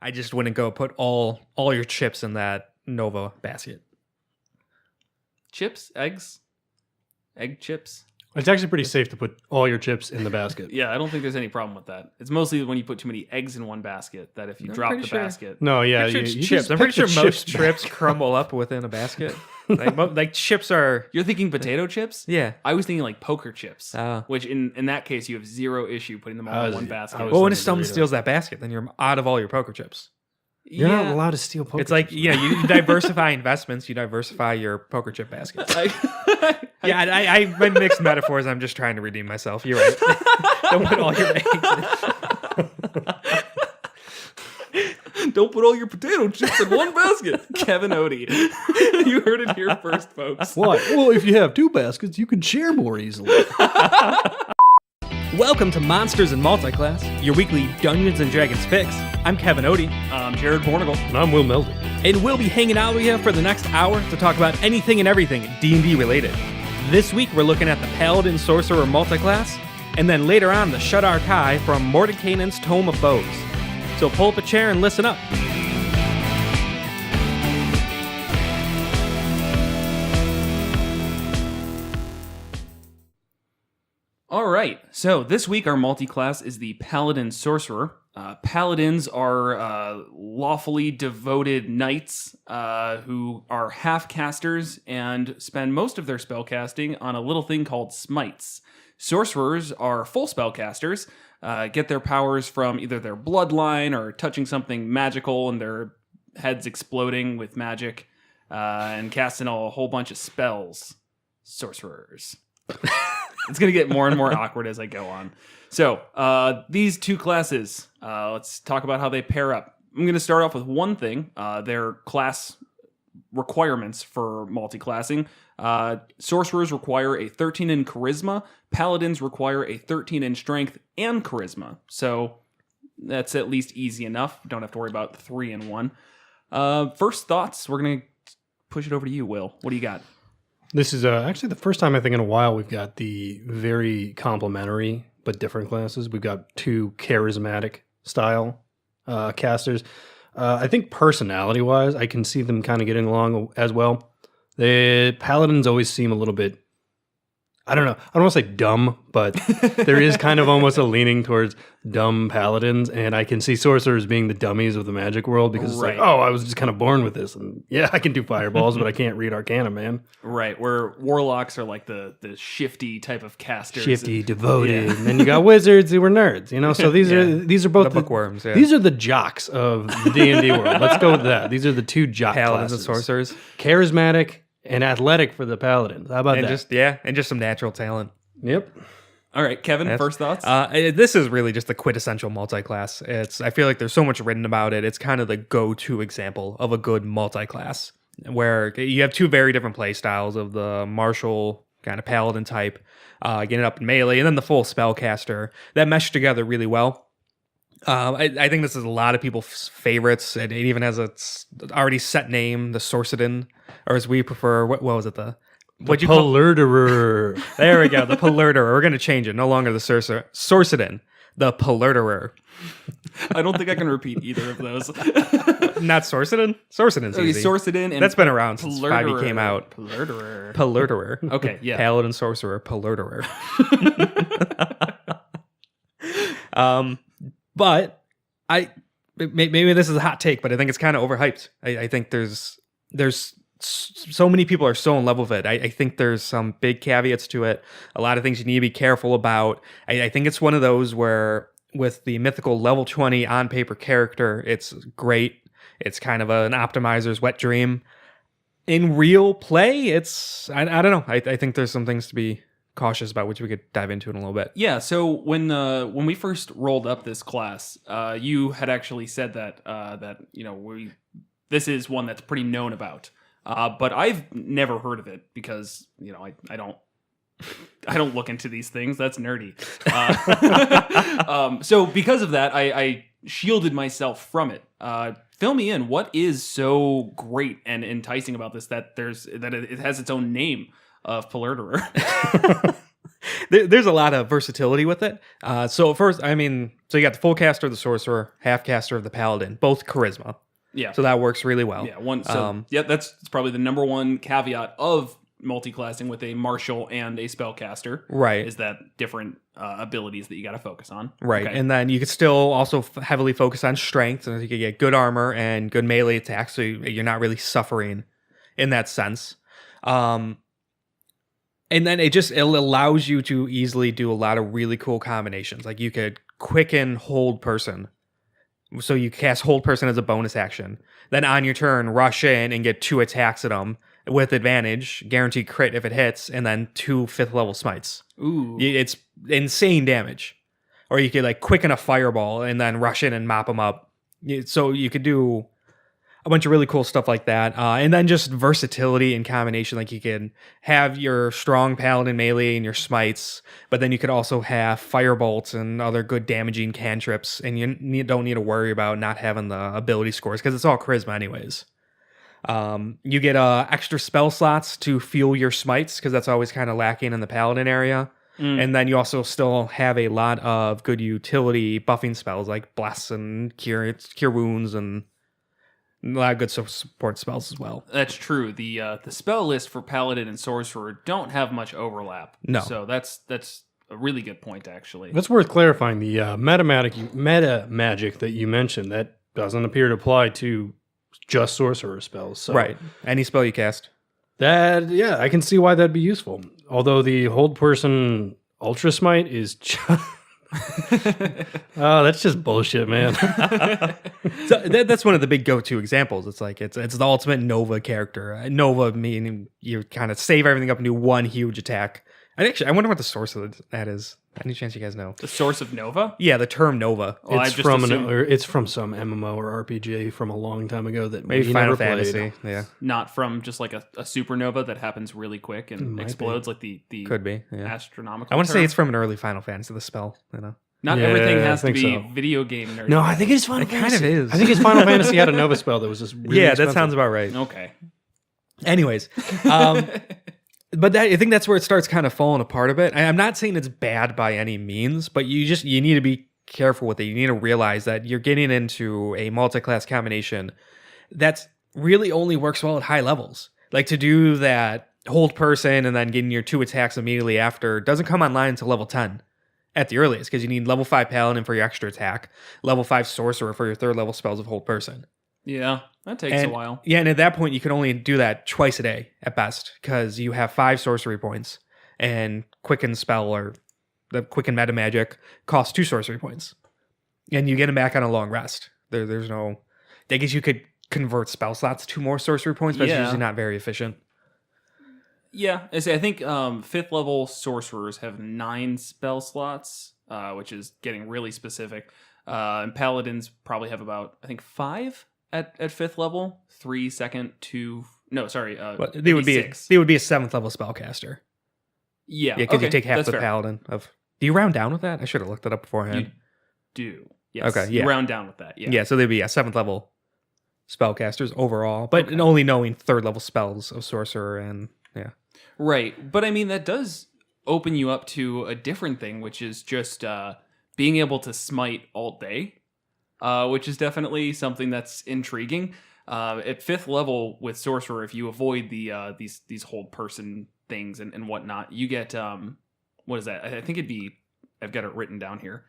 I just wouldn't go put all your chips in that Nova basket. Chips, eggs, egg chips. It's actually pretty safe to put all your chips in the basket. Yeah, I don't think there's any problem with that. It's mostly when you put too many eggs in one basket that if you drop the basket. No, yeah, I'm pretty sure you it's chips. just I'm pretty pick sure the most chips crumble up within a basket. Like chips are. You're thinking potato chips? Yeah. I was thinking like poker chips, Oh. which in that case you have zero issue putting them all in one basket. Well, when if thinking someone Doritos. steals that basket, then you're out of all your poker chips. You're not allowed to steal poker It's like, chips. you diversify investments, you diversify your poker chip baskets. Yeah, I mixed metaphors. I'm just trying to redeem myself. You're right. Don't put all your eggs in. Don't put all your potato chips in one basket. Kevin Odie. You heard it here first, folks. What? Well, if you have two baskets, you can share more easily. Welcome to Monsters and Multiclass, your weekly Dungeons and Dragons fix. I'm Kevin Odie. I'm Jared Bornagle. And I'm Will Meldy. And we'll be hanging out with you for the next hour to talk about anything and everything D&D related. This week, we're looking at the Paladin, Sorcerer multiclass, and then later on, the Shadar-Kai from Mordekainen's Tome of Bows. So pull up a chair and listen up. All right, so this week our multi-class is the Paladin Sorcerer. Paladins are lawfully devoted knights who are half-casters and spend most of their spellcasting on a little thing called smites. Sorcerers are full spellcasters, get their powers from either their bloodline or touching something magical and their heads exploding with magic, and casting a whole bunch of spells. Sorcerers. It's going to get more and more awkward as I go on. So, these two classes, let's talk about how they pair up. I'm going to start off with one thing, their class requirements for multi-classing. Sorcerers require a 13 in charisma. Paladins require a 13 in strength and charisma. So, that's at least easy enough. Don't have to worry about 3 in 1. First thoughts, we're going to push it over to you, Will. What do you got? This is actually the first time I think in a while we've got the very complementary but different classes. We've got two charismatic style casters. I think personality-wise, I can see them kind of getting along as well. The Paladins always seem a little bit, I don't know, I don't want to say dumb, but there is kind of almost a leaning towards dumb Paladins, and I can see Sorcerers being the dummies of the magic world because it's like, oh, I was just kind of born with this, and yeah, I can do fireballs, but I can't read Arcana, man. Right, where warlocks are like the shifty type of casters. Shifty, devoted, and then you got wizards who were nerds, you know. So these are both the bookworms. Yeah. These are the jocks of the D&D world. Let's go with that. These are the two jock Paladins classes. and Sorcerers. Charismatic and athletic for the Paladins. How about that? And just some natural talent. Yep. All right, Kevin, first thoughts? This is really just the quintessential multi-class. I feel like there's so much written about it. It's kind of the go-to example of a good multi-class, where you have two very different play styles of the martial kind of paladin type, getting up in melee, and then the full spellcaster that mesh together really well. I think this is a lot of people's favorites. It even has a already set name, the Sorcerer, or as we prefer, what was it? The Polurderer. There we go, the Polurderer. We're going to change it. No longer the Sorcerer, the Polurderer. I don't think I can repeat either of those. Not Sorcerer? Sorcerer's easy. Sorcerer and that's been around since 5e came out. Polurderer. Okay, yeah. Paladin, Sorcerer, Polurderer. But maybe this is a hot take, but I think it's kind of overhyped. I think there's so many people are so in love with it. I think there's some big caveats to it. A lot of things you need to be careful about. I think it's one of those where with the mythical level 20 on paper character, it's great. It's kind of an optimizer's wet dream. In real play, it's I don't know. I think there's some things to be cautious about, which we could dive into in a little bit. Yeah, so when we first rolled up this class, you had actually said that this is one that's pretty known about. But I've never heard of it because, I don't look into these things. That's nerdy. So because of that, I shielded myself from it. Fill me in. What is so great and enticing about this that it has its own name of Polurderer? there's a lot of versatility with it. So first, I mean, so you got the full caster of the sorcerer, half caster of the paladin, both charisma. Yeah. So that works really well. Yeah, that's probably the number one caveat of multi-classing with a martial and a spellcaster. Right. Is that different abilities that you got to focus on. Right. Okay. And then you could still also heavily focus on strength, and you could get good armor and good melee attacks, so you're not really suffering in that sense. And then it allows you to easily do a lot of really cool combinations. Like you could quicken hold person. So you cast hold person as a bonus action. Then on your turn, rush in and get 2 attacks at them with advantage, guaranteed crit if it hits, and then 2 5th level smites. Ooh. It's insane damage. Or you could like quicken a fireball and then rush in and mop them up. So you could do a bunch of really cool stuff like that. And then just versatility and combination. Like you can have your strong paladin melee and your smites, but then you could also have firebolts and other good damaging cantrips. And you don't need to worry about not having the ability scores because it's all charisma anyways. You get extra spell slots to fuel your smites because that's always kind of lacking in the paladin area. And then you also still have a lot of good utility buffing spells like bless and cure wounds and a lot of good support spells as well. That's true. The spell list for Paladin and Sorcerer don't have much overlap. No. So that's a really good point, actually. That's worth clarifying. The meta magic that you mentioned, that doesn't appear to apply to just sorcerer spells. So Right. Any spell you cast. That, yeah, I can see why that'd be useful. Although the hold person ultra smite is just... oh, that's just bullshit, man. So that's one of the big go-to examples. It's like it's the ultimate Nova character. Nova meaning you kind of save everything up and do one huge attack. I wonder what the source of that is. Any chance you guys know? The source of Nova? Yeah, the term Nova. Well, It's from some MMO or RPG from a long time ago that Maybe we Final never Fantasy. played. Yeah, Not from just like a supernova that happens really quick and Might explodes like the could be. Yeah. astronomical I want to say term. it's from an early Final Fantasy. The spell, you know. Not Yeah, everything I has to think be so. video game nerd. No, I think it's Final It kind Fantasy. of is. I think it's Final Fantasy had a Nova spell that was just really Yeah, expensive. that sounds about right. Okay. Anyways, but I think that's where it starts kind of falling apart a bit. I'm not saying it's bad by any means, but you need to be careful with it. You need to realize that you're getting into a multi-class combination that really only works well at high levels. Like to do that hold person and then getting your 2 attacks immediately after doesn't come online until level 10 at the earliest, because you need level 5 paladin for your extra attack, level 5 sorcerer for your 3rd level spells of hold person. Yeah, that takes a while. Yeah, and at that point, you can only do that twice a day at best, because you have 5 sorcery points, and Quicken Spell or the Quicken Meta Magic costs 2 sorcery points, and you get them back on a long rest. There's no... I guess you could convert spell slots to more sorcery points, but it's usually not very efficient. Yeah, I think 5th level sorcerers have 9 spell slots, which is getting really specific. And paladins probably have about, I think, 5 at 5th level, 3 second, 2. No, sorry. But they would be 6. they would be a 7th level spellcaster. Yeah, Because you take half that's the fair. paladin of. Do you round down with that? I should have looked that up beforehand. You do. Yes. Okay, You yeah. round down with that. Yeah. Yeah, so they'd be 7th level spellcasters overall, but only knowing 3rd level spells of sorcerer and yeah. Right. But I mean, that does open you up to a different thing, which is just being able to smite all day, which is definitely something that's intriguing. At 5th level with sorcerer, if you avoid the these hold person things and whatnot, you get what is that? I think it'd be, I've got it written down here.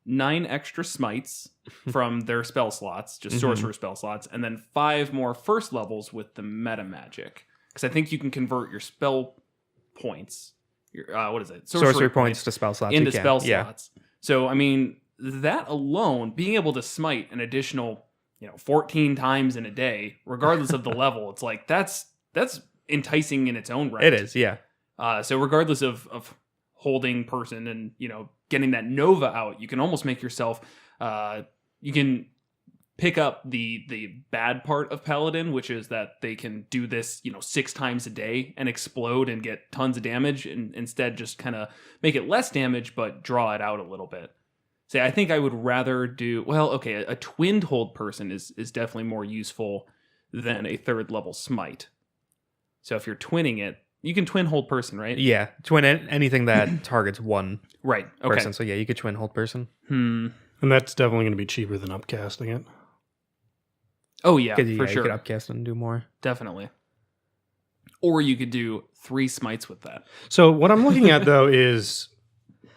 9 extra smites from their spell slots, just sorcerer spell slots, and then 5 more first levels with the meta magic. Because I think you can convert your spell points, your what is it? Sorcery points to spell slots. into you can. spell Yeah. slots. So I mean, that alone, being able to smite an additional 14 times in a day, regardless of the level, it's like that's enticing in its own right. It is, yeah. So regardless of holding person and getting that Nova out, you can almost make yourself you can pick up the bad part of Paladin, which is that they can do this 6 times a day and explode and get tons of damage, and instead just kind of make it less damage but draw it out a little bit. Say, I think I would rather do a twinned hold person is definitely more useful than a 3rd level smite. So if you're twinning it, You can twin hold person, right? Yeah, twin anything that targets one Right. Okay. person. So yeah, you could twin hold person. And that's definitely going to be cheaper than upcasting it. Oh yeah, Yeah, for sure. You could upcast and do more. Definitely. Or you could do 3 smites with that. So what I'm looking at though is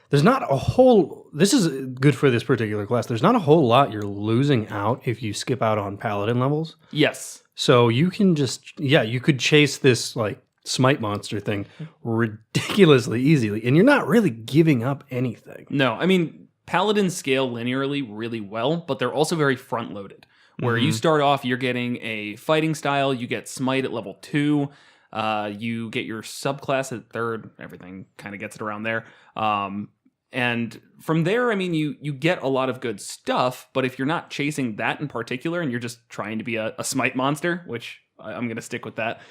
there's not a whole. This is good for this particular class. There's not a whole lot you're losing out if you skip out on paladin levels. Yes. So you can just you could chase this like smite monster thing ridiculously easily, and you're not really giving up anything. No, I mean, paladins scale linearly really well, but they're also very front loaded. Where you start off, you're getting a fighting style, you get smite at level 2, you get your subclass at 3rd, everything kind of gets it around there. And from there, I mean, you get a lot of good stuff, but if you're not chasing that in particular and you're just trying to be a smite monster, which I'm going to stick with that,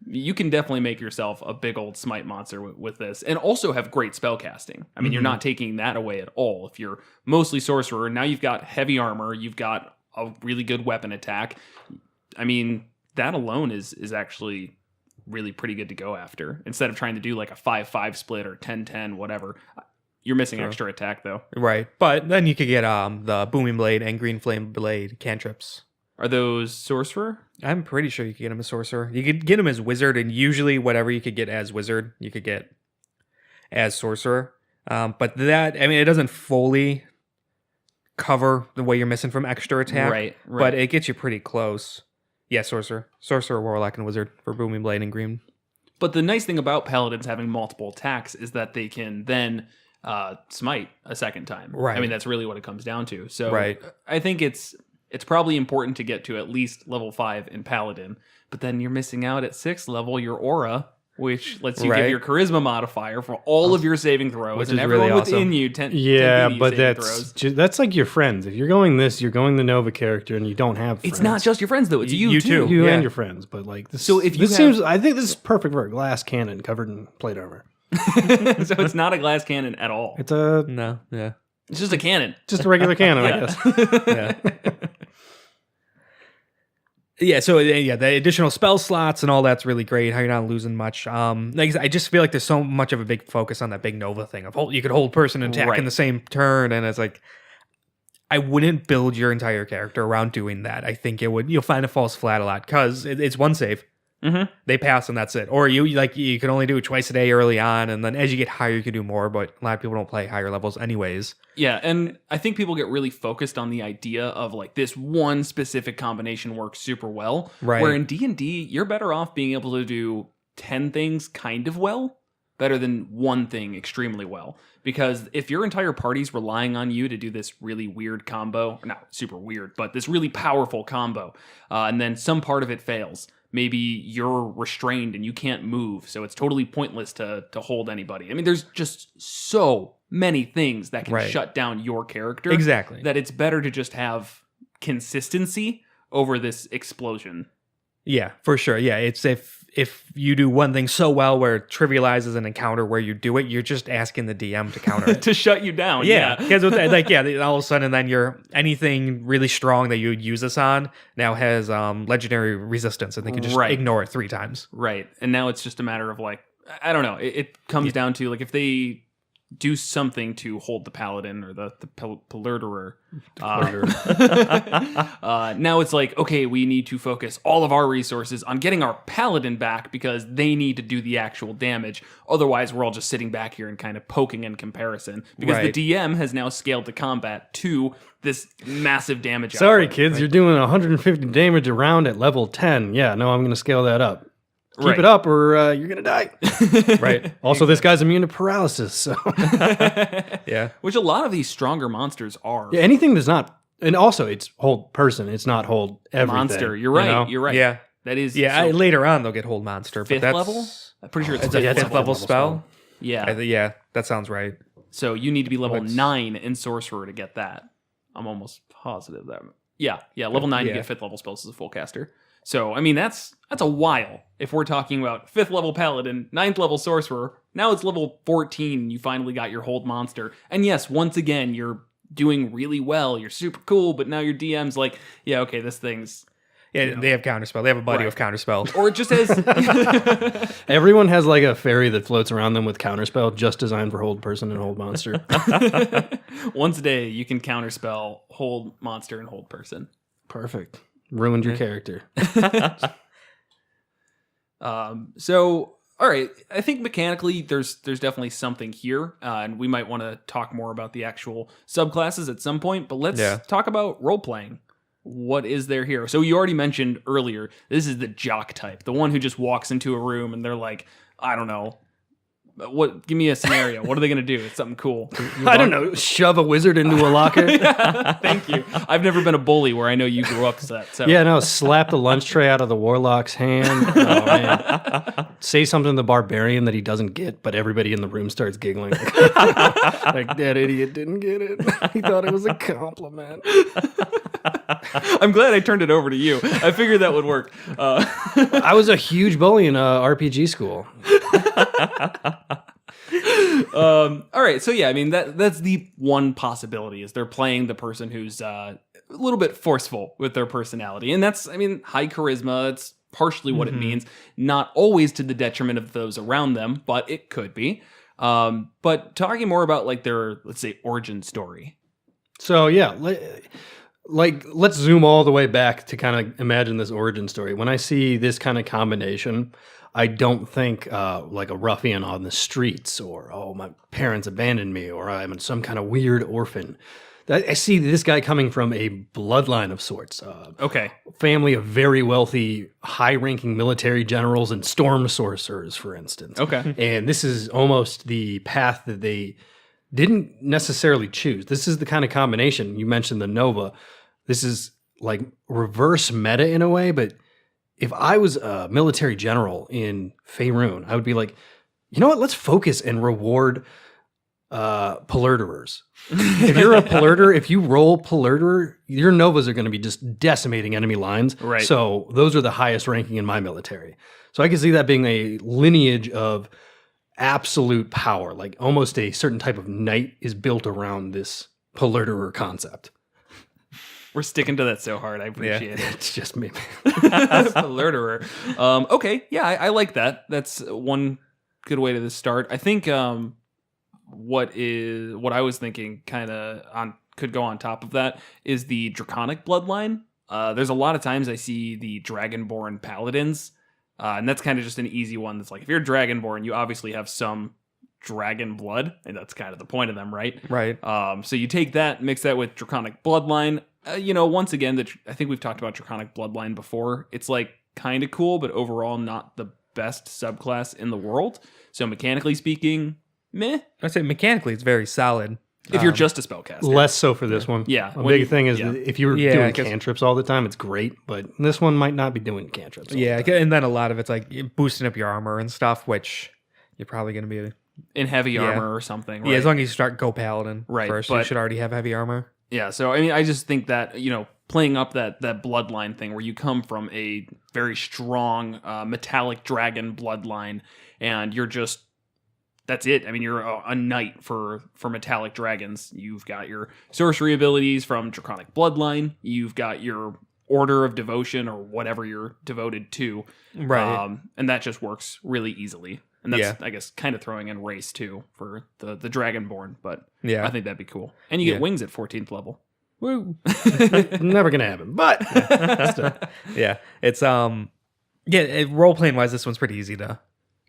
you can definitely make yourself a big old smite monster with this and also have great spell casting. I mean, you're not taking that away at all. If you're mostly sorcerer, now you've got heavy armor, you've got a really good weapon attack. I mean, that alone is actually really pretty good to go after instead of trying to do like a 5-5 split or 10-10, whatever. You're missing extra attack though. Right. But then you could get the booming blade and green flame blade cantrips. Are those sorcerer? I'm pretty sure you could get him as sorcerer. You could get him as wizard, and usually whatever you could get as wizard, you could get as sorcerer. But that, I mean, it doesn't fully cover the way you're missing from extra attack. Right. But it gets you pretty close. Yeah, sorcerer. Sorcerer, warlock, and wizard for booming blade and green. But the nice thing about paladins having multiple attacks is that they can then smite a second time. Right. I mean, that's really what it comes down to. So Right. I think it's probably important to get to at least level 5 in paladin, but then you're missing out at 6th level your aura, which lets you give your charisma modifier for all of your saving throws, Which and is everyone really within awesome. you 10 Yeah, 10 but throws. that's like your friends. If you're going this, you're going the Nova character, and you don't have friends. It's not just your friends though; it's you, You too. too. you Yeah. and your friends. But like this, So if you this have- seems, I think this is perfect for a glass cannon covered in plate armor. So it's not a glass cannon at all. It's a No, yeah. It's just a cannon. just a regular cannon, I guess. Yeah. Yeah, so the additional spell slots and all that's really great. How you're not losing much. Like I just feel like there's so much of a big focus on that big Nova thing of you could hold person and attack in the same turn, and it's like I wouldn't build your entire character around doing that. I think you'll find it falls flat a lot because it's one save. Mm-hmm. They pass and that's it. Or you can only do it twice a day early on, and then as you get higher, you can do more. But a lot of people don't play higher levels anyways. Yeah, and I think people get really focused on the idea of like this one specific combination works super well. Right. Where in D&D, you're better off being able to do 10 things kind of well, better than one thing extremely well. Because if your entire party's relying on you to do this really weird combo, or not super weird, but this really powerful combo, and then some part of it fails, maybe you're restrained and you can't move, so it's totally pointless to hold anybody. I mean, there's just so many things that can shut down your character. Exactly. That it's better to just have consistency over this explosion. Yeah, for sure. Yeah, it's if you do one thing so well where it trivializes an encounter where you do it, you're just asking the DM to counter it. To shut you down. Yeah, because all of a sudden then anything really strong that you would use this on now has legendary resistance, and they can just ignore it 3 times. Right. And now it's just a matter of like, I don't know. It comes down to like if they do something to hold the paladin or the Palerderer. Now it's like, okay, we need to focus all of our resources on getting our paladin back because they need to do the actual damage. Otherwise, we're all just sitting back here and kind of poking in comparison because the DM has now scaled the combat to this massive damage. Sorry, output. kids, you're doing 150 damage a round at level 10. Yeah, no, I'm going to scale that up. Keep it up or you're going to die. Right. Also, this guy's immune to paralysis. So Yeah. Which a lot of these stronger monsters are. yeah, anything that's not, and also it's hold person. It's not hold everything. Monster. You're right. you know? You're right. Yeah. That is Yeah, so later on they'll get hold monster. But 5th that's, level? I'm pretty sure it's It's a 5th fifth level. level spell. Yeah. Yeah, that sounds right. So you need to be level What's- 9 in Sorcerer to get that. I'm almost positive that. Yeah, level 9 you Yeah. get 5th level spells as a full caster. So, I mean, that's a while. If we're talking about 5th level Paladin, 9th level Sorcerer, now it's level 14, you finally got your hold monster. And yes, once again, you're doing really well, you're super cool, but now your DM's like, yeah, okay, this thing's Yeah, they have counterspell. They have a buddy with counterspell. Or it just has Everyone has like a fairy that floats around them with counterspell, just designed for hold person and hold monster. once a day you can counterspell hold monster and hold person. Perfect. Ruined your character. So all right, I think mechanically there's definitely something here, and we might want to talk more about the actual subclasses at some point. But let's talk about role playing. What is there here? So you already mentioned earlier, this is the jock type, the one who just walks into a room and they're like, I don't know, what? Give me a scenario. What are they going to do? It's something cool. I don't know. Shove a wizard into a locker. Thank you. I've never been a bully where I know you grew up to that. So. Yeah, no. Slap the lunch tray out of the warlock's hand. Oh man. Say something to the barbarian that he doesn't get, but everybody in the room starts giggling. Like that idiot didn't get it. He thought it was a compliment. I'm glad I turned it over to you. I figured that would work. I was a huge bully in RPG school. All right, so yeah, I mean that's the one possibility is they're playing the person who's a little bit forceful with their personality, and that's, I mean, high charisma. It's partially what it means, not always to the detriment of those around them, but it could be. But talking more about like their, let's say, origin story. So yeah, like let's zoom all the way back to kind of imagine this origin story. When I see this kind of combination, I don't think like a ruffian on the streets, or, oh, my parents abandoned me, or I'm some kind of weird orphan. I see this guy coming from a bloodline of sorts. Okay. Family of very wealthy, high-ranking military generals and storm sorcerers, for instance. Okay. And this is almost the path that they didn't necessarily choose. This is the kind of combination. You mentioned the Nova. This is like reverse meta in a way, but if I was a military general in Faerun, I would be like, you know what? Let's focus and reward polluterers. If you're a polluter, if you roll polluter, your Novas are going to be just decimating enemy lines. Right. So those are the highest ranking in my military. So I can see that being a lineage of absolute power, like almost a certain type of knight is built around this polluterer concept. We're sticking to that so hard. I appreciate it. It's just me. Polluterer. Okay, yeah, I like that. That's one good way to start. I think what I was thinking kind of on could go on top of that is the draconic bloodline. There's a lot of times I see the dragonborn paladins, and that's kind of just an easy one. That's like, if you're dragonborn, you obviously have some dragon blood, and that's kind of the point of them, right? Right. So you take that, mix that with draconic bloodline. Once again, I think we've talked about draconic bloodline before. It's like kind of cool, but overall not the best subclass in the world. So mechanically speaking, meh. I'd say mechanically it's very solid. If you're just a spellcaster. Less so for this one. Yeah. A big thing is that if you're doing 'cause- cantrips all the time, it's great, but this one might not be doing cantrips. all the time. and then a lot of it's like boosting up your armor and stuff, which you're probably going to be. In heavy armor or something. Right? Yeah, as long as you start Go Paladin first, you but- should already have heavy armor. Yeah, so I mean, I just think that, playing up that bloodline thing where you come from a very strong metallic dragon bloodline and you're just, that's it. I mean, you're a knight for metallic dragons. You've got your sorcery abilities from draconic bloodline. You've got your order of devotion or whatever you're devoted to. Right. And that just works really easily. And that's, I guess, kind of throwing in race, too, for the Dragonborn. But Yeah. I think that'd be cool. And you get wings at 14th level. Woo. Never gonna happen. But Yeah. It's role playing wise, this one's pretty easy to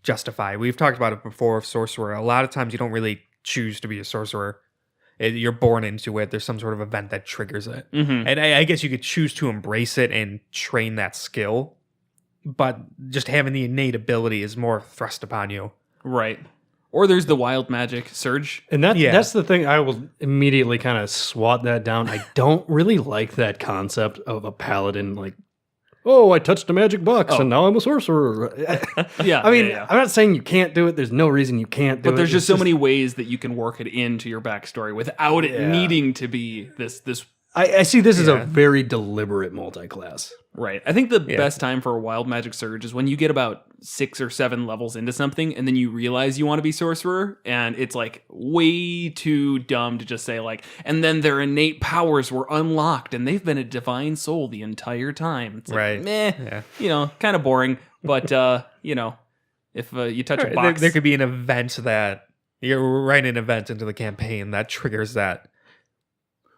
justify. We've talked about it before of Sorcerer. A lot of times you don't really choose to be a sorcerer. You're born into it. There's some sort of event that triggers it. Mm-hmm. And I guess you could choose to embrace it and train that skill. But just having the innate ability is more thrust upon you. Right. Or there's the wild magic surge. and that's the thing. I will immediately kind of swat that down. I don't really like that concept of a paladin like, oh, I touched a magic box and now I'm a sorcerer. Yeah. I mean, yeah. I'm not saying you can't do it. There's no reason you can't do it. But there's It's just so many ways that you can work it into your backstory without it Yeah. needing to be this I see this as a very deliberate multi-class. Right. I think the best time for a wild magic surge is when you get about 6 or 7 levels into something and then you realize you want to be sorcerer, and it's like way too dumb to just say like, and then their innate powers were unlocked and they've been a divine soul the entire time. It's like, meh, kind of boring. But, if you touch a box. There could be an event that you're writing an event into the campaign that triggers that.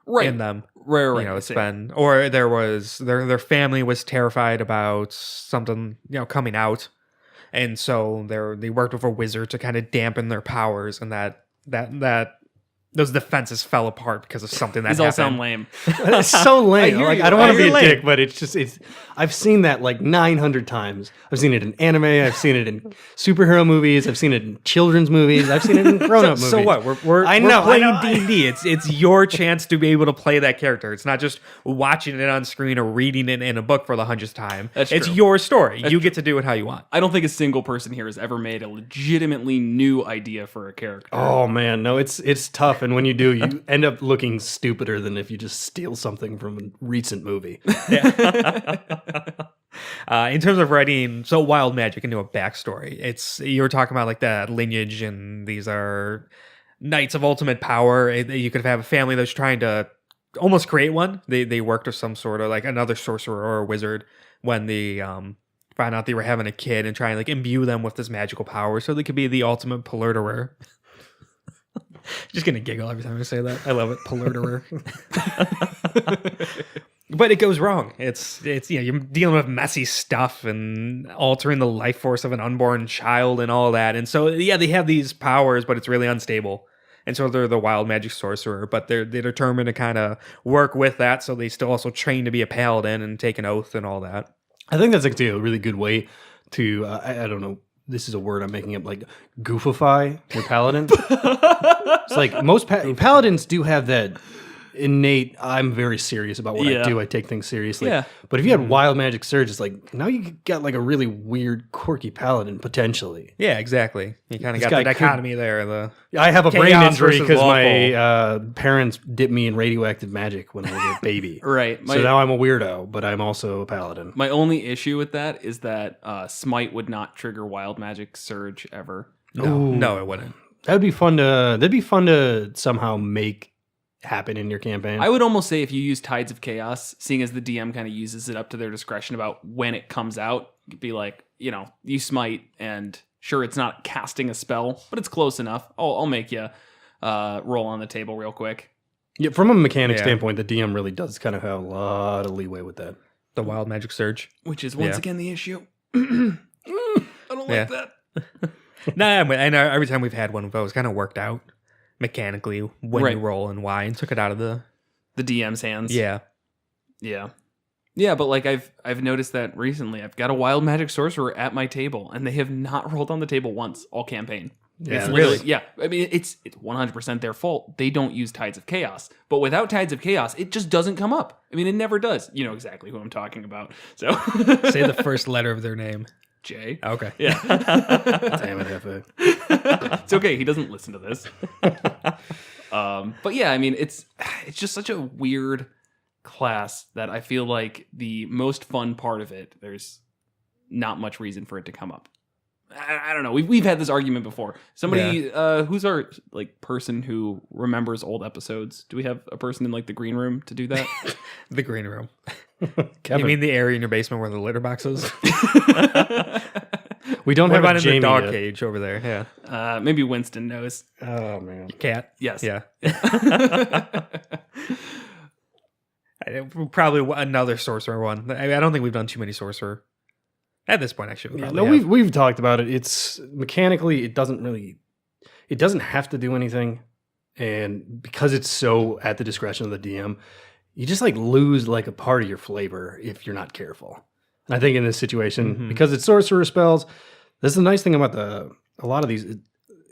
Right. In them. Right. It's been, or there was their family was terrified about something, coming out. And so they worked with a wizard to kind of dampen their powers, and that those defenses fell apart because of something that happened. These all sound lame. It's so lame. I don't want to be a lame. dick, but it's I've seen that like 900 times. I've seen it in anime. I've seen it in superhero movies. I've seen it in children's movies. I've seen it in grown-up movies. So what? We're playing D&D. It's your chance to be able to play that character. It's not just watching it on screen or reading it in a book for the 100th time. It's true. Your story. You get to do it how you want. I don't think a single person here has ever made a legitimately new idea for a character. Oh man, no, it's tough. And when you do, you end up looking stupider than if you just steal something from a recent movie. In terms of writing wild magic into a backstory, you were talking about like that lineage, and these are knights of ultimate power. You could have a family that's trying to almost create one. They worked with some sort of like another sorcerer or a wizard when they find out they were having a kid, and try and like imbue them with this magical power so they could be the ultimate polluterer. Just gonna giggle every time I say that. I love it, polluterer. But it goes wrong. It's you're dealing with messy stuff and altering the life force of an unborn child and all that. And so they have these powers, but it's really unstable. And so they're the wild magic sorcerer, but they're determined to kind of work with that. So they still also train to be a paladin and take an oath and all that. I think that's actually a really good way to I don't know. This is a word I'm making up, like goofify your paladin. It's like most paladins do have that innate, I'm very serious about what I do. I take things seriously. Yeah. But if you had wild magic surge, it's like now you got like a really weird, quirky paladin potentially. Yeah, exactly. You kind of got the dichotomy there. I have a brain chaos injury versus because lawful. my parents dipped me in radioactive magic when I was a baby. Right. So now I'm a weirdo, but I'm also a paladin. My only issue with that is that smite would not trigger wild magic surge ever. No, it wouldn't. That'd be fun to somehow make happen in your campaign. I would almost say if you use Tides of Chaos, seeing as the DM kind of uses it up to their discretion about when it comes out, you'd be like, you smite, and sure, it's not casting a spell, but it's close enough. I'll make you roll on the table real quick. Yeah, from a mechanic standpoint, the DM really does kind of have a lot of leeway with that. The wild magic surge. Which is once again the issue. I don't like that. I know every time we've had one of those kind of worked out mechanically when you roll and why, and took it out of the DM's hands. Yeah. But like I've noticed that recently. I've got a wild magic sorcerer at my table, and they have not rolled on the table once all campaign. Yeah, it's literally, yeah. I mean, it's 100% their fault. They don't use Tides of Chaos, but without Tides of Chaos, it just doesn't come up. I mean, it never does. You know exactly who I'm talking about. So say the first letter of their name. J. Okay. Yeah. Damn it, Hefe. It's okay. He doesn't listen to this. But yeah, I mean, it's just such a weird class that I feel like the most fun part of it, there's not much reason for it to come up. I don't know. We've had this argument before. Somebody who's our like person who remembers old episodes. Do we have a person in like the green room to do that? The green room. Kevin. You mean the area in your basement where the litter box is? We don't what have about a in Jamie the dog yet. cage over there? Yeah. Maybe Winston knows. Oh man. Cat. Yes. Yeah. Probably another sorcerer one. I don't think we've done too many sorcerer at this point. Actually, we've talked about it. It's mechanically, it doesn't have to do anything, and because it's so at the discretion of the DM, you just like lose like a part of your flavor if you're not careful. And I think in this situation, because it's sorcerer spells, that's the nice thing about a lot of these.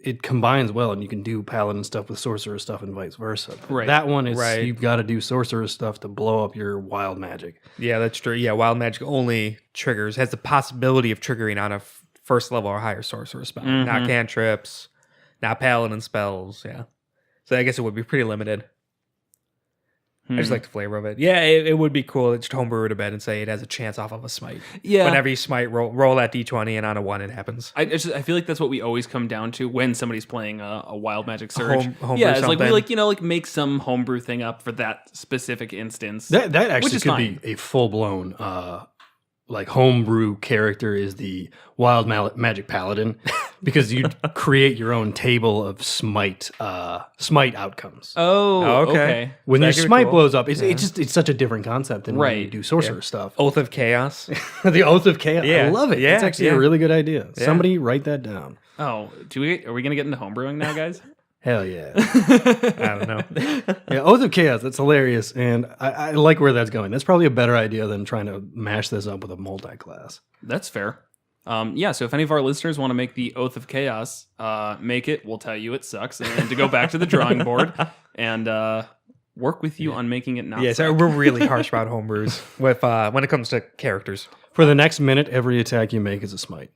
It combines well, and you can do paladin stuff with sorcerer stuff and vice versa. Right. That one is you've got to do sorcerer stuff to blow up your wild magic. Yeah, that's true. Yeah, wild magic only has the possibility of triggering on a first level or higher sorcerer spell, not cantrips, not paladin spells. Yeah, so I guess it would be pretty limited. I just like the flavor of it. Yeah, it would be cool to just homebrew it a bit and say it has a chance off of a smite. Yeah. Whenever you smite, roll that d20, and on a 1 it happens. I feel like that's what we always come down to when somebody's playing a Wild Magic Surge. Homebrew it's like we something. make some homebrew thing up for that specific instance. That which actually is could fine. be a full blown like homebrew character is the Wild Magic Paladin because you create your own table of smite outcomes. Oh, okay. When your That could be smite cool. blows up, it's such a different concept than when you Right. do sorcerer stuff. Oath of Chaos. The Oath of Chaos. I Yeah. love it. Yeah, It's actually yeah. a really good idea. Yeah. Somebody write that down. Oh, are we gonna get into homebrewing now, guys? Hell yeah. I don't know. Yeah, Oath of Chaos, that's hilarious. And I like where that's going. That's probably a better idea than trying to mash this up with a multi-class. That's fair. So if any of our listeners want to make the Oath of Chaos, make it. We'll tell you it sucks, and to go back to the drawing board and work with you on making it not. Yeah, so suck. we're really harsh about homebrews with when it comes to characters. For the next minute, every attack you make is a smite.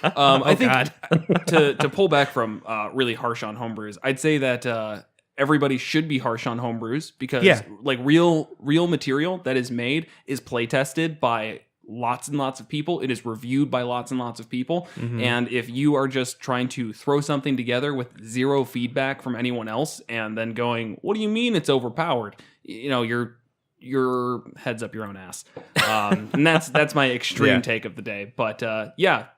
I think God. to pull back from really harsh on homebrews, I'd say that everybody should be harsh on homebrews because like real material that is made is play tested by lots and lots of people. It is reviewed by lots and lots of people. And if you are just trying to throw something together with zero feedback from anyone else and then going, what do you mean it's overpowered? You know, your head's up your own ass. And that's my extreme take of the day. But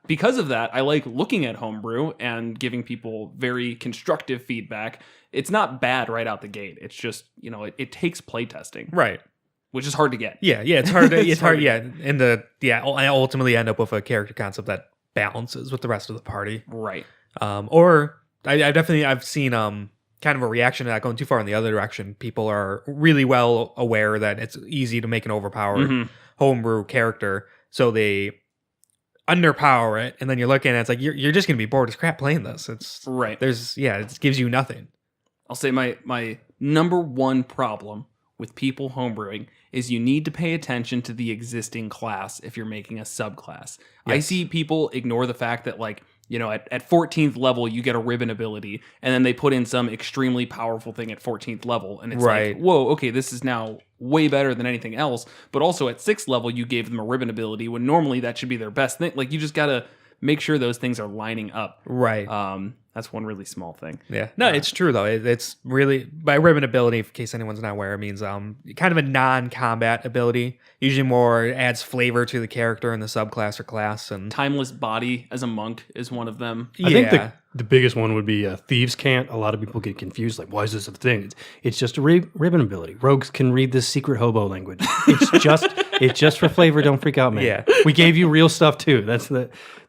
because of that, I like looking at homebrew and giving people very constructive feedback. It's not bad right out the gate. It's just, it takes playtesting, Right. which is hard to get. Yeah, it's hard to It's hard to I ultimately end up with a character concept that balances with the rest of the party. Right. Or I've seen kind of a reaction to that going too far in the other direction. People are really well aware that it's easy to make an overpowered homebrew character, so they underpower it, and then you're looking at it, it's like you're just gonna be bored as crap playing this. It's Right. it gives you nothing. I'll say my number one problem with people homebrewing is you need to pay attention to the existing class if you're making a subclass. I Yes. see people ignore the fact that at 14th level you get a ribbon ability and then they put in some extremely powerful thing at 14th level and it's Right. like, whoa, okay, this is now way better than anything else. But also at 6th level you gave them a ribbon ability when normally that should be their best thing. Like you just gotta make sure those things are lining up. Right. That's one really small thing. Yeah. No, it's true though. It's really by ribbon ability, in case anyone's not aware, it means kind of a non-combat ability. Usually more adds flavor to the character in the subclass or class. And Timeless Body as a monk is one of them. I think the biggest one would be Thieves' Cant. A lot of people get confused. Like, why is this a thing? It's just a ribbon ability. Rogues can read this secret hobo language. It's just for flavor. Don't freak out, man. Yeah. We gave you real stuff too. That's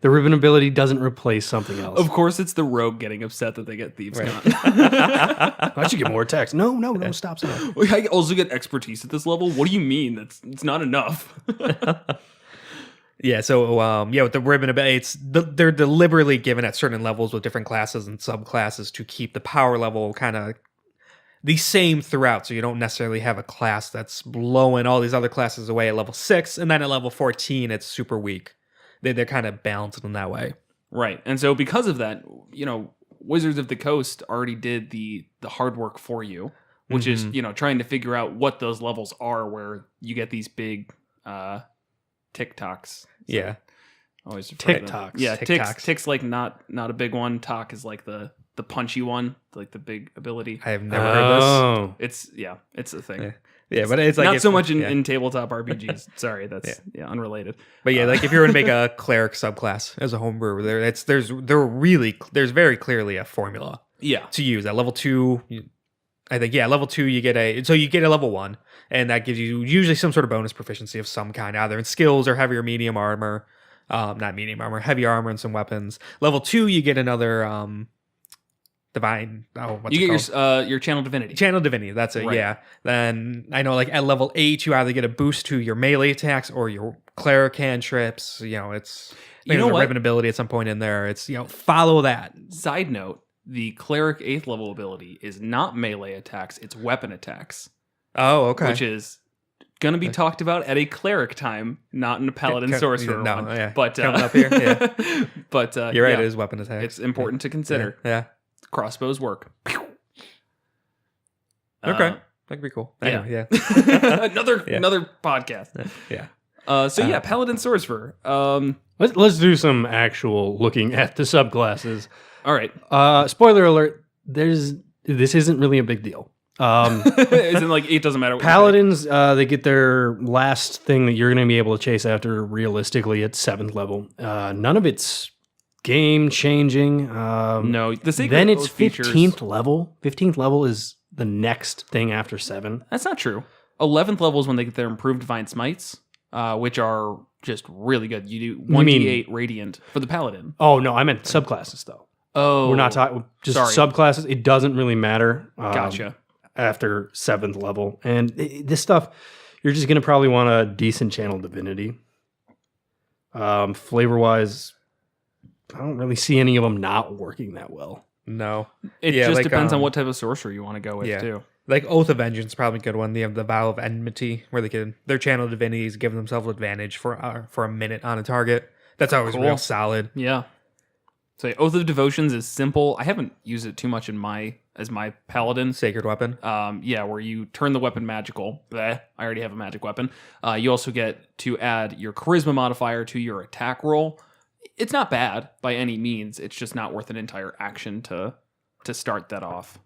the ribbon ability doesn't replace something else. Of course, it's the rogue getting upset that they get Thieves' Cant. I should get more attacks. No, stop. I also get expertise at this level. What do you mean? It's not enough. Yeah, so with the ribbon ability, they're deliberately given at certain levels with different classes and subclasses to keep the power level kind of the same throughout, so you don't necessarily have a class that's blowing all these other classes away at level 6, and then at level 14 it's super weak. They're kind of balanced in that way. Right. And so because of that, Wizards of the Coast already did the hard work for you, which is, trying to figure out what those levels are where you get these big TikToks. Yeah. Always refer to them. TikToks. Yeah, TikToks. Tick's like not a big one. Talk is like the punchy one, like the big ability. I have never heard It's a thing. Yeah. Yeah, but it's like Not so much in tabletop RPGs. Sorry, that's unrelated. But yeah, like if you were to make a cleric subclass as a homebrewer, there's very clearly a formula Yeah. to use. At level 2, level 2 you get a level 1, and that gives you usually some sort of bonus proficiency of some kind, either in skills or heavy or medium armor. Not medium armor, heavy armor and some weapons. Level 2 you get another divine. You get your channel divinity. Channel divinity, that's it. Right. Yeah. Then I know like at level 8 you either get a boost to your melee attacks or your cleric cantrips. It's You know there's a what? ribbon ability at some point in there. It's follow that. Side note, the cleric 8th level ability is not melee attacks, it's weapon attacks. Oh, okay. Which is going to be talked about at a cleric time, not in a paladin sorcerer no, one. yeah. But Coming up here, yeah. But You're right, it is weapon attacks. It's important to consider. Yeah. Crossbows work. Okay. That could be cool. Yeah. Anyway, another podcast. Yeah. Paladin Sorcerer. Let's do some actual looking at the subclasses. All right. Spoiler alert: this isn't really a big deal. Isn't like it doesn't matter. What Paladins, they get their last thing that you're going to be able to chase after realistically at 7th level. None of it's game changing. No, the Sacred then it's Oath features- 15th level. 15th level is the next thing after 7. That's not true. 11th level is when they get their improved Divine Smites, which are just really good. You do 1d8 Radiant for the Paladin. Oh no, I meant subclasses though. Oh, We're not talking just sorry. subclasses. It doesn't really matter. Gotcha. After 7th level, and this stuff, you're just gonna probably want a decent channel divinity. Flavor wise, I don't really see any of them not working that well. No. It Yeah, just like, depends on what type of sorcerer you want to go with, yeah. too. Like Oath of Vengeance is probably a good one. They have the Vow of Enmity, where they can their channel divinities give themselves advantage for a minute on a target. That's always Cool. real solid. Yeah. So Oath of Devotions is simple. I haven't used it too much as my Paladin. Sacred weapon. Where you turn the weapon magical. Bleh, I already have a magic weapon. You also get to add your charisma modifier to your attack roll. It's not bad by any means. It's just not worth an entire action to start that off.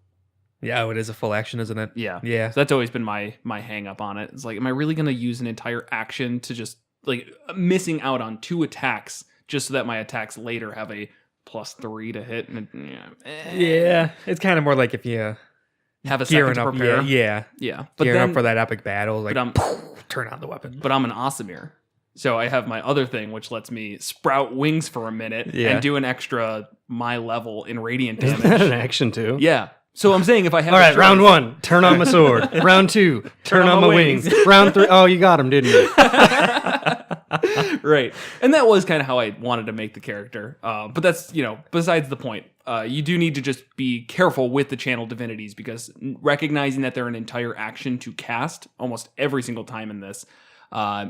Yeah, it is a full action, isn't it? Yeah. Yeah. So that's always been my hang up on it. It's like, am I really going to use an entire action to just like missing out on 2 attacks just so that my attacks later have a +3 to hit? And Yeah. It's kind of more like if you have a second gearing to up. prepare. Yeah. But Gearing then, up for that epic battle, like I'm- turn on the weapon. but I'm an Asimir. So I have my other thing, which lets me sprout wings for a minute and do an extra my level in radiant damage. Isn't that an action too? Yeah. So I'm saying if I have All a right, choice- round 1, turn on my sword. Round 2, turn on my wings. Round 3, oh, you got him, didn't you? Right. And that was kind of how I wanted to make the character. But that's, besides the point. You do need to just be careful with the channel divinities because recognizing that they're an entire action to cast almost every single time in this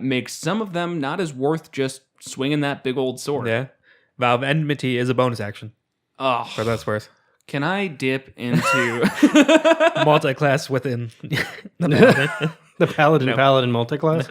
makes some of them not as worth just swinging that big old sword. Yeah. Vow of Enmity is a bonus action. Oh, For that's worth. can I dip into... Multi-class within the The Paladin multiclass.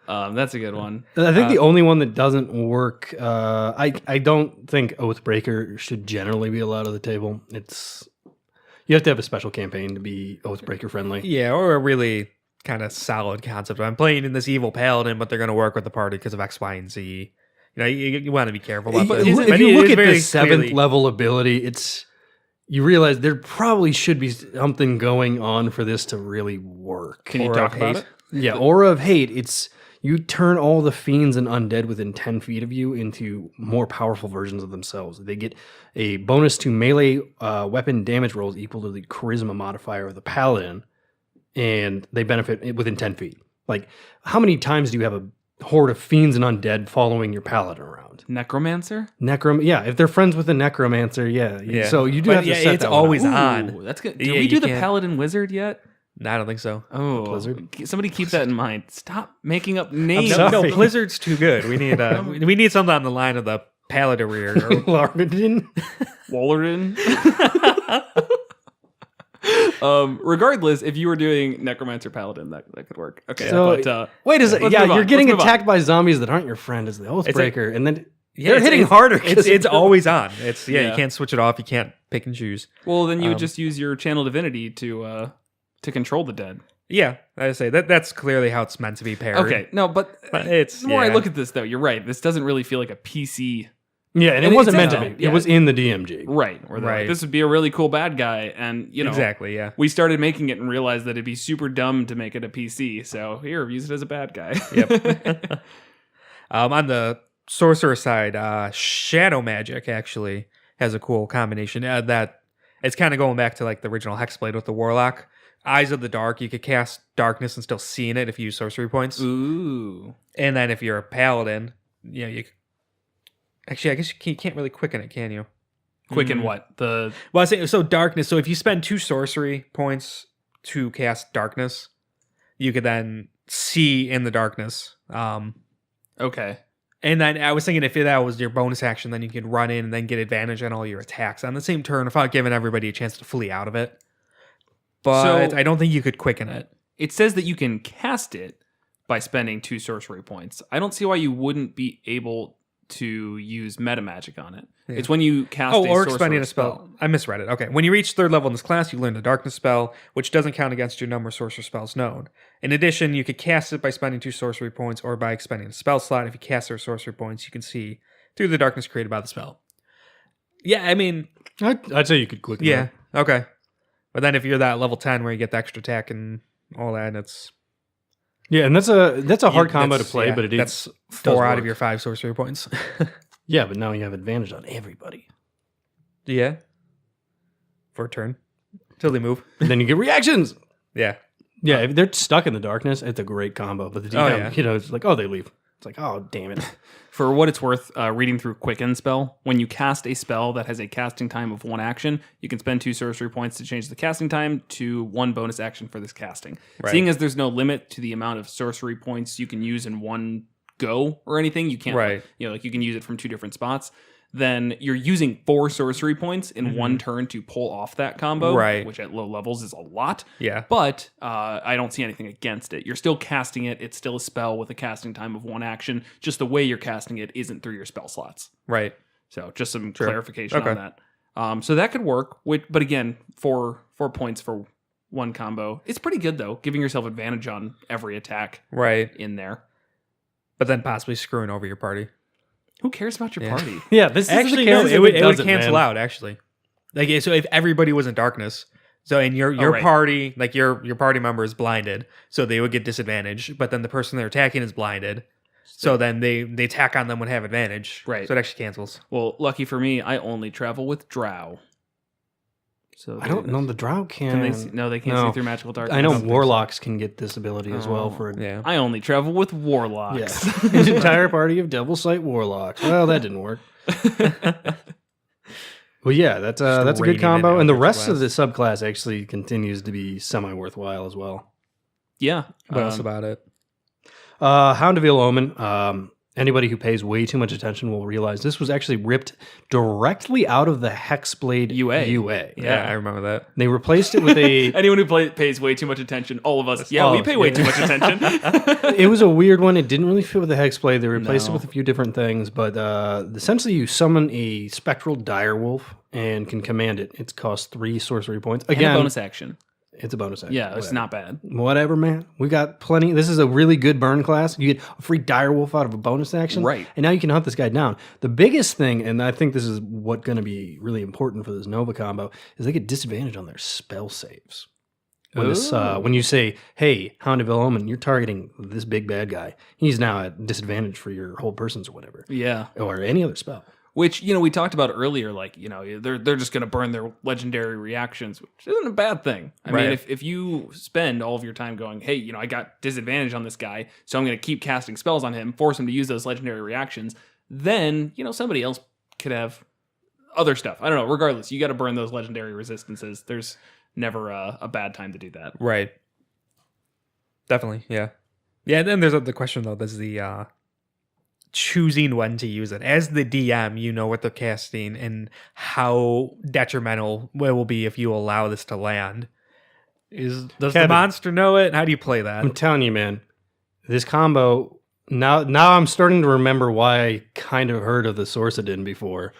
That's a good one. I think the only one that doesn't work, I don't think Oathbreaker should generally be allowed at the table. You have to have a special campaign to be Oathbreaker friendly. Yeah, or a really kind of solid concept. I'm playing in this evil paladin, but they're going to work with the party because of X, Y, and Z. You want to be careful about But this. if But you it look is at very the 7th clearly- level ability, you realize there probably should be something going on for this to really work. Can you Aura talk of about Hate. it? Yeah, Aura of Hate. You turn all the fiends and undead within 10 feet of you into more powerful versions of themselves. They get a bonus to melee weapon damage rolls equal to the charisma modifier of the paladin, and they benefit within 10 feet. Like, how many times do you have a horde of fiends and undead following your paladin around? Necromancer? Yeah, if they're friends with the necromancer, yeah. So you do But have to yeah, set it's that one always up. on. Ooh, that's good. Did Yeah, we you do the can't- Paladin Wizard yet? No, I don't think so. Oh, Blizzard? Somebody keep that in mind. Stop making up names. sorry. No, Blizzard's too good. We need we need something on the line of the Paladin. Larmadin? Wallerden. Regardless, if you were doing Necromancer Paladin, that could work. Okay, So- but Wait a second. let's Yeah, move on. you're getting Let's move on. attacked by zombies that aren't your friend as the Oathbreaker, and then they're it's- hitting it's- harder. 'cause It's of- always on. It's Yeah. you can't switch it off. You can't pick and choose. Well, then you would just use your channel divinity to control the dead. Yeah, I say that's clearly how it's meant to be paired. Okay, no, but it's the more I yeah. look at this, though, you're right. This doesn't really feel like a PC. Yeah, and it And wasn't it's- meant to be. yeah. It was in the DMG. Right. Or they're like, Right. this would be a really cool bad guy. And, exactly. Yeah. we started making it and realized that it'd be super dumb to make it a PC. So here, use it as a bad guy. Yep. On the sorcerer side, shadow magic actually has a cool combination. That it's kind of going back to like the original Hexblade with the warlock. Eyes of the Dark, you could cast darkness and still see in it if you use sorcery points. Ooh. And then if you're a paladin, you actually I guess you can't really quicken it, can you? Quicken what? The Well, I say so darkness. So if you spend 2 sorcery points to cast darkness, you could then see in the darkness. Okay. And then I was thinking if that was your bonus action, then you could run in and then get advantage on all your attacks on the same turn without giving everybody a chance to flee out of it. but So- I don't think you could quicken it. It says that you can cast it by spending 2 sorcery points. I don't see why you wouldn't be able to use meta magic on it. Yeah. It's when you cast Oh, a or sorcerer expending a spell. I misread it. Okay. When you reach 3rd level in this class, you learn the darkness spell, which doesn't count against your number of sorcerer spells known. In addition, you could cast it by spending 2 sorcery points or by expending a spell slot. If you cast their sorcery points, you can see through the darkness created by the spell. Yeah, I mean, I'd say you could quicken yeah, that. okay. But then if you're that level 10 where you get the extra attack and all that, it's Yeah, and that's a hard combo to that's- play, yeah, but it that's does 4 out work. of your 5 sorcery points. Yeah, but now you have advantage on everybody. Yeah. For a turn. Till they move. And then you get reactions. Yeah. Yeah, if they're stuck in the darkness, it's a great combo. But the DM, yeah. it's like, oh, they leave. It's like, oh, damn it. For what it's worth, reading through Quicken spell, when you cast a spell that has a casting time of 1 action, you can spend 2 sorcery points to change the casting time to 1 bonus action for this casting. Right. Seeing as there's no limit to the amount of sorcery points you can use in one go or anything, you can't, Right. like you can use it from 2 different spots. Then you're using 4 sorcery points in 1 turn to pull off that combo, Right. which at low levels is a lot. Yeah. But I don't see anything against it. You're still casting it. It's still a spell with a casting time of 1 action. Just the way you're casting it isn't through your spell slots. Right. So just some Sure. clarification Okay. on that. So that could work. But again, 4 points for 1 combo. It's pretty good though, giving yourself advantage on every attack Right. in there. But then possibly screwing over your party. Who cares about your Yeah. party? Yeah, this Actually, is no, it would doesn't, cancel man. out, actually. Like, so if everybody was in darkness, so and your right. party, like your party member is blinded, so they would get disadvantage, but then the person they're attacking is blinded. So then they attack on them would have advantage. Right. So it actually cancels. Well, lucky for me, I only travel with Drow. So I don't know. The Drow Can they see? No, they can't see through magical darkness. I know don't think so. warlocks can get this ability as well Oh, for Yeah. I only travel with warlocks. yeah. An entire party of devil sight warlocks. Well, that didn't work. Well, yeah, that's a raining good in combo, and the average rest of class. the subclass actually continues to be semi worthwhile as well. Yeah. What else about it? Hound of Ill Omen. Anybody who pays way too much attention will realize this was actually ripped directly out of the Hexblade UA. Yeah, I remember that. They replaced it with a. Anyone who pays way too much attention, all of us, yeah, all we of pay us, way yeah. too much attention. It was a weird one. It didn't really fit with the Hexblade. They replaced No. it with a few different things, but essentially you summon a spectral direwolf and can command it. It costs 3 sorcery points. And Again, a bonus action. it's a bonus action. Yeah, it's Whatever. not bad. Whatever, man. We got plenty. This is a really good burn class. You get a free direwolf out of a bonus action. Right. And now you can hunt this guy down. The biggest thing, and I think this is what's going to be really important for this Nova combo, is they get disadvantage on their spell saves. When you say, hey, Hound of Ill Omen, you're targeting this big bad guy. He's now at disadvantage for your whole persons or whatever. Yeah. Or any other spell. Which, we talked about earlier, like, they're just going to burn their legendary reactions, which isn't a bad thing. I mean, Right. if you spend all of your time going, hey, I got disadvantage on this guy, so I'm going to keep casting spells on him, force him to use those legendary reactions, then, somebody else could have other stuff. I don't know. Regardless, you got to burn those legendary resistances. There's never a bad time to do that. Right. Definitely, yeah. Yeah, then there's the question, though. There's the choosing when to use it. As the DM, you know what they're casting and how detrimental it will be if you allow this to land. Does the Kevin. monster know it? How do you play that? I'm telling you, man, this combo, now I'm starting to remember why I kind of heard of the Sorcerer before.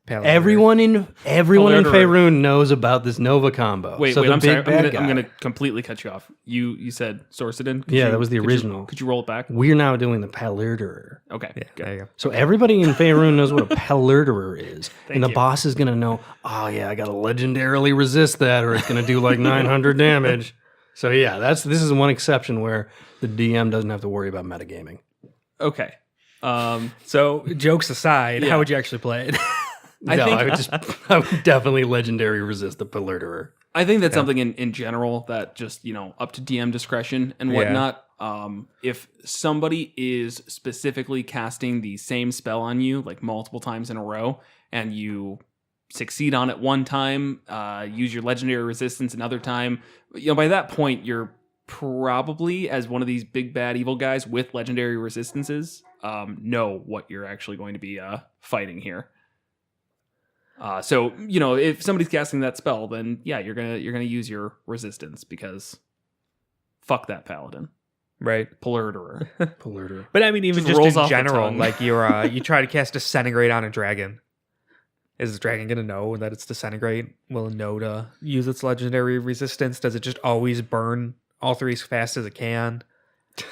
Paladin. Everyone in Paladin. Faerun knows about this Nova combo. Wait, so the I'm big sorry. bad I'm guy- gonna completely cut you off. You said Sorcerer? Yeah, that was the original. Could you roll it back? We're now doing the Palarderer. Okay. Yeah, good. there you go. So everybody in Faerun knows what a Palarderer is. And the you. boss is going to know, oh yeah, I got to legendarily resist that or it's going to do like 900 damage. So yeah, this is one exception where the DM doesn't have to worry about metagaming. Okay. So, jokes aside, Yeah. how would you actually play it? I would definitely legendary resist the Palarderer. I think that's something in general that just, up to DM discretion and Yeah. whatnot. If somebody is specifically casting the same spell on you, like multiple times in a row, and you succeed on it one time, use your legendary resistance another time, by that point, you're probably, as one of these big bad evil guys with legendary resistances, know what you're actually going to be fighting here. So if somebody's casting that spell, then yeah, you're gonna use your resistance because fuck that paladin, Right. Polurderer. Polluter. But I mean, even Just just rolls in off the general, tongue. like you try to cast Disintegrate on a dragon. Is the dragon going to know that it's Disintegrate? Will it know to use its legendary resistance? Does it just always burn all three as fast as it can?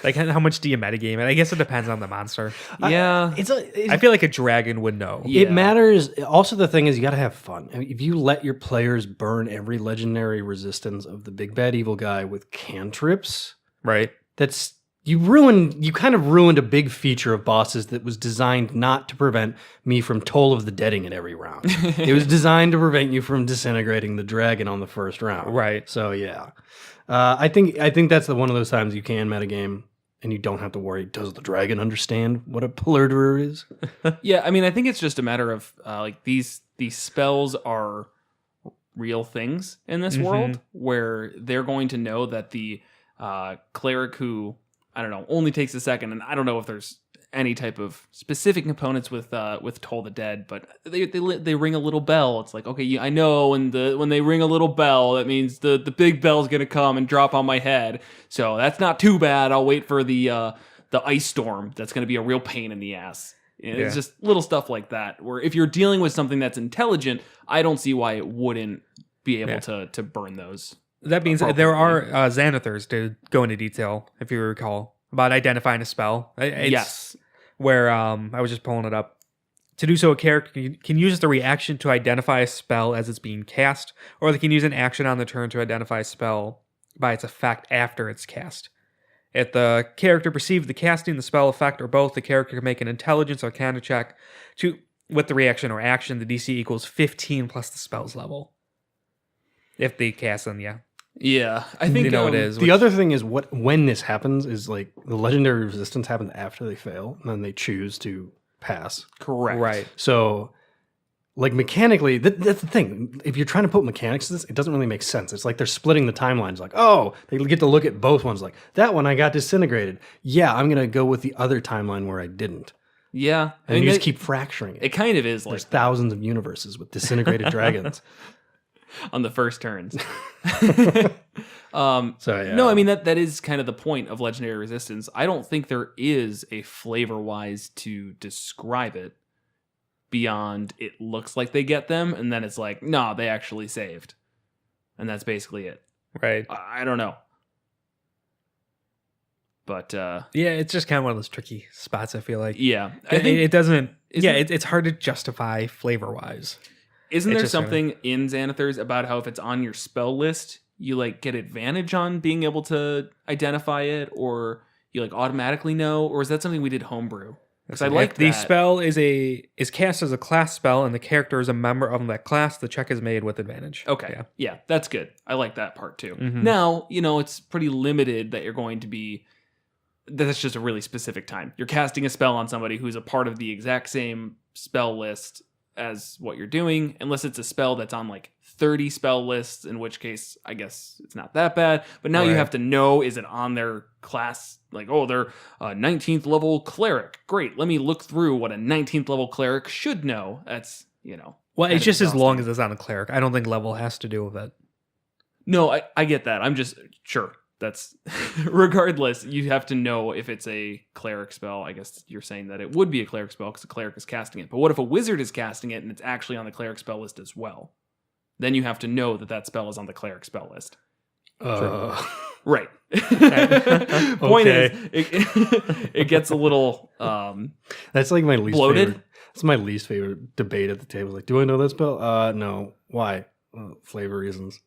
Like, how much do you metagame it? I guess it depends on the monster. Yeah, I feel like a dragon would know. Yeah. It matters. Also, the thing is, you got to have fun. I mean, if you let your players burn every legendary resistance of the big bad evil guy with cantrips, Right? that's you kind of ruined a big feature of bosses that was designed not to prevent me from Toll of the Deading it every round. It was designed to prevent you from disintegrating the dragon on the first round. Right. So yeah, I think that's one of those times you can metagame and you don't have to worry. Does the dragon understand what a polluter is? Yeah, I mean, I think it's just a matter of like these spells are real things in this world where they're going to know that the cleric who, I don't know, only takes a second, and I don't know if there's any type of specific components with Toll the Dead, but they ring a little bell. It's like, okay, I know when they ring a little bell, that means the big bell's gonna come and drop on my head. So that's not too bad. I'll wait for the ice storm. That's gonna be a real pain in the ass. It's just little stuff like that. Where if you're dealing with something that's intelligent, I don't see why it wouldn't be able to burn those. That means there are Xanathars to go into detail, if you recall, about identifying a spell. Yes. Where I was just pulling it up. To do so, a character can use the reaction to identify a spell as it's being cast, or they can use an action on the turn to identify a spell by its effect after it's cast. If the character perceives the casting, the spell effect, or both, the character can make an intelligence or counter check with the reaction or action. The DC equals 15 plus the spell's level. If they cast them, yeah. Yeah, I think You know it is. The other thing is when this happens is like the legendary resistance happens after they fail, and then they choose to pass. correct. Right. So, like mechanically, that's the thing. If you're trying to put mechanics to this, it doesn't really make sense. It's like they're splitting the timelines. Like, oh, they get to look at both ones. Like that one, I got disintegrated. Yeah, I'm gonna go with the other timeline where I didn't. Yeah, And you just keep fracturing it. It kind of is There's like thousands of universes with disintegrated dragons. on the first turns. So yeah. No, I mean that is kind of the point of legendary resistance. I don't think there is a flavor wise to describe it beyond it looks like they get them, and then it's like, no, they actually saved, and that's basically it. Right. I don't know, but Yeah, it's just kind of one of those tricky spots, I feel like. yeah, I think it doesn't... isn't- it's hard to justify flavor-wise. isn't it's there just kinda- something in Xanathars about how if it's on your spell list, you like get advantage on being able to identify it, or you like automatically know, or is that something we did homebrew? Because I like If the that. spell is cast as a class spell and the character is a member of that class, the check is made with advantage. Okay. Yeah, that's good. I like that part too. Mhm. Now, it's pretty limited that you're going to be. That's just a really specific time. You're casting a spell on somebody who's a part of the exact same spell list as what you're doing, unless it's a spell that's on like 30 spell lists, in which case I guess it's not that bad. But now you Right. have to know, is it on their class? Like, oh, they're a 19th level cleric. Great. Let me look through what a 19th level cleric should know. That's, Well, kind it's of just as long exhausting. as it's on a cleric. I don't think level has to do with it. No, I get that. I'm just sure that's regardless. You have to know if it's a cleric spell. I guess you're saying that it would be a cleric spell because the cleric is casting it. But what if a wizard is casting it and it's actually on the cleric spell list as well? Then you have to know that spell is on the cleric spell list. Right. Point is, it gets a little That's like my least bloated. favorite. That's my least favorite debate at the table. Like, do I know that spell? No. Why? Flavor reasons.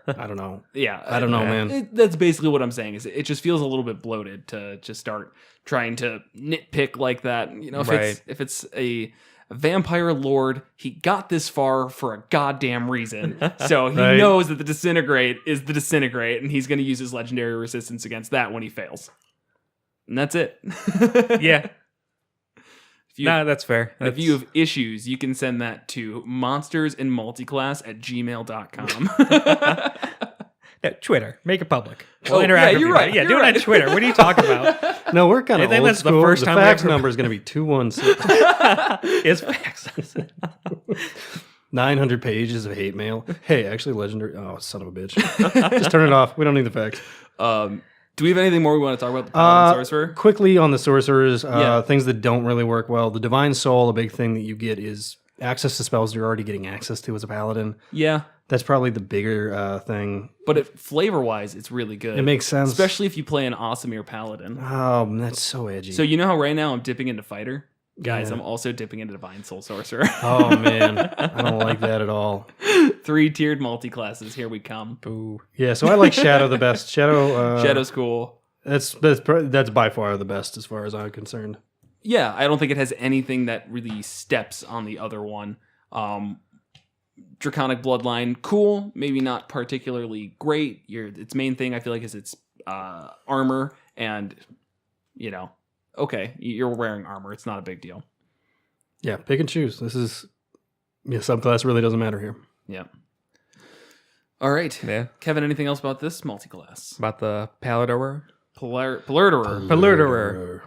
I don't know. Yeah, I don't know, man. That's basically what I'm saying. Is it just feels a little bit bloated to just start trying to nitpick like that. If it's a vampire lord, he got this far for a goddamn reason. So he Right. knows that the disintegrate is the disintegrate, and he's going to use his legendary resistance against that when he fails. And that's it. Yeah. If you, No, that's fair. if you have issues, you can send that to monstersandmulticlass@gmail.com. Yeah, Twitter. Make it public. Oh, We'll interact yeah, with you're you. right, Yeah, you're do it right. on Twitter. What are you talking about? No, we're kind I of think old that's the school. first The time we fax ever- number is going to be 216. It's facts. 900 pages of hate mail. Hey, actually, legendary. Oh, son of a bitch! Just turn it off. We don't need the facts. Do we have anything more we want to talk about the Paladin Sorcerer? Quickly on the sorcerers, Yeah. things that don't really work well. The Divine Soul, a big thing that you get is access to spells you're already getting access to as a paladin. Yeah, That's probably the bigger thing. but flavor-wise, it's really good. It makes sense. Especially if you play an Awesomeer Paladin. Oh, that's so edgy. So you know how right now I'm dipping into Fighter? Guys, Yeah. I'm also dipping into Divine Soul Sorcerer. Oh man, I don't like that at all. 3-tiered multi-classes, here we come. Boo. Yeah, so I like Shadow the best. Shadow's cool. That's by far the best as far as I'm concerned. Yeah, I don't think it has anything that really steps on the other one. Draconic Bloodline, cool, maybe not particularly great. Its main thing, I feel like, is its armor, and, you know, okay, you're wearing armor. It's not a big deal. Yeah, pick and choose. This is subclass really doesn't matter here. Yeah. All right. Yeah. Kevin, anything else about this multi-class? About the Paladin? Palerderer.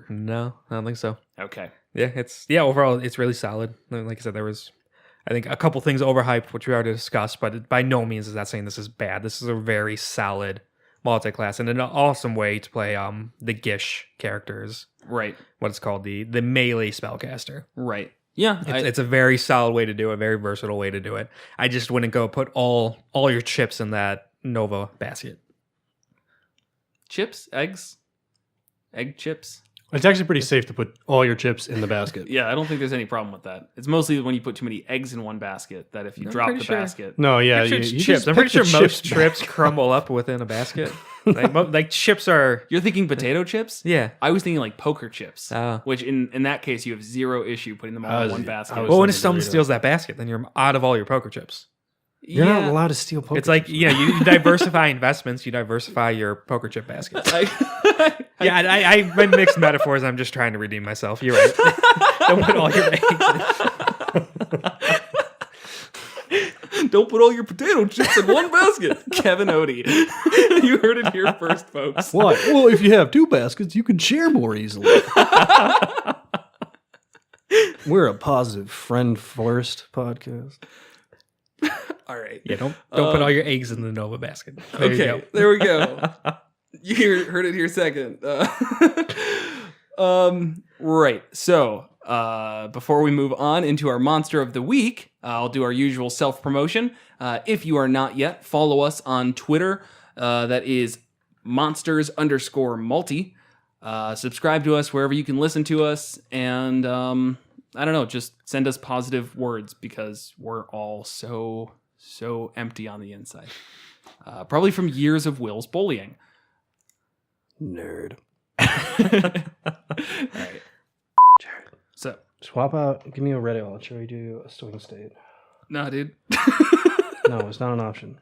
No, I don't think so. Okay. Yeah, overall it's really solid. Like I said, there was I think a couple things overhyped, which we already discussed, but by no means is that saying this is bad. This is a very solid multi-class and an awesome way to play the Gish characters. Right. What it's called, the melee spellcaster. Right. Yeah. It's a very solid way to do it, very versatile way to do it. I just wouldn't go put all your chips in that Nova basket. Chips? Eggs? Egg chips? It's actually pretty safe to put all your chips in the basket. Yeah, I don't think there's any problem with that. It's mostly when you put too many eggs in one basket that if you drop the basket. No, yeah, I'm sure it's you chips. just I'm pretty pick sure the most chips crumble up within a basket. Like chips are. You're thinking potato chips? Yeah. I was thinking like poker chips, Oh. which in that case you have zero issue putting them all in one basket. was Well, when thinking someone Doritos. steals that basket, then you're out of all your poker chips. You're not allowed to steal poker It's like, chips. you diversify investments, you diversify your poker chip basket. Yeah, I mixed metaphors. I'm just trying to redeem myself. You're right. Don't put all your eggs in. Don't put all your potato chips in one basket. Kevin Odie. You heard it here first, folks. What? Well, if you have two baskets, you can share more easily. We're a positive friend first podcast. All right. Yeah, don't put all your eggs in the Nova basket. There you Okay, go. there we go. Heard it here second. Right. So, before we move on into our monster of the week, I'll do our usual self-promotion. If you are not yet, follow us on Twitter. That is monsters_multi. Subscribe to us wherever you can listen to us. And, I don't know, just send us positive words because we're all so empty on the inside. Probably from years of Will's bullying. Nerd. All right. So, Swap out. Give me a red ale. I'll show you a swing state. no, dude. No, it's not an option.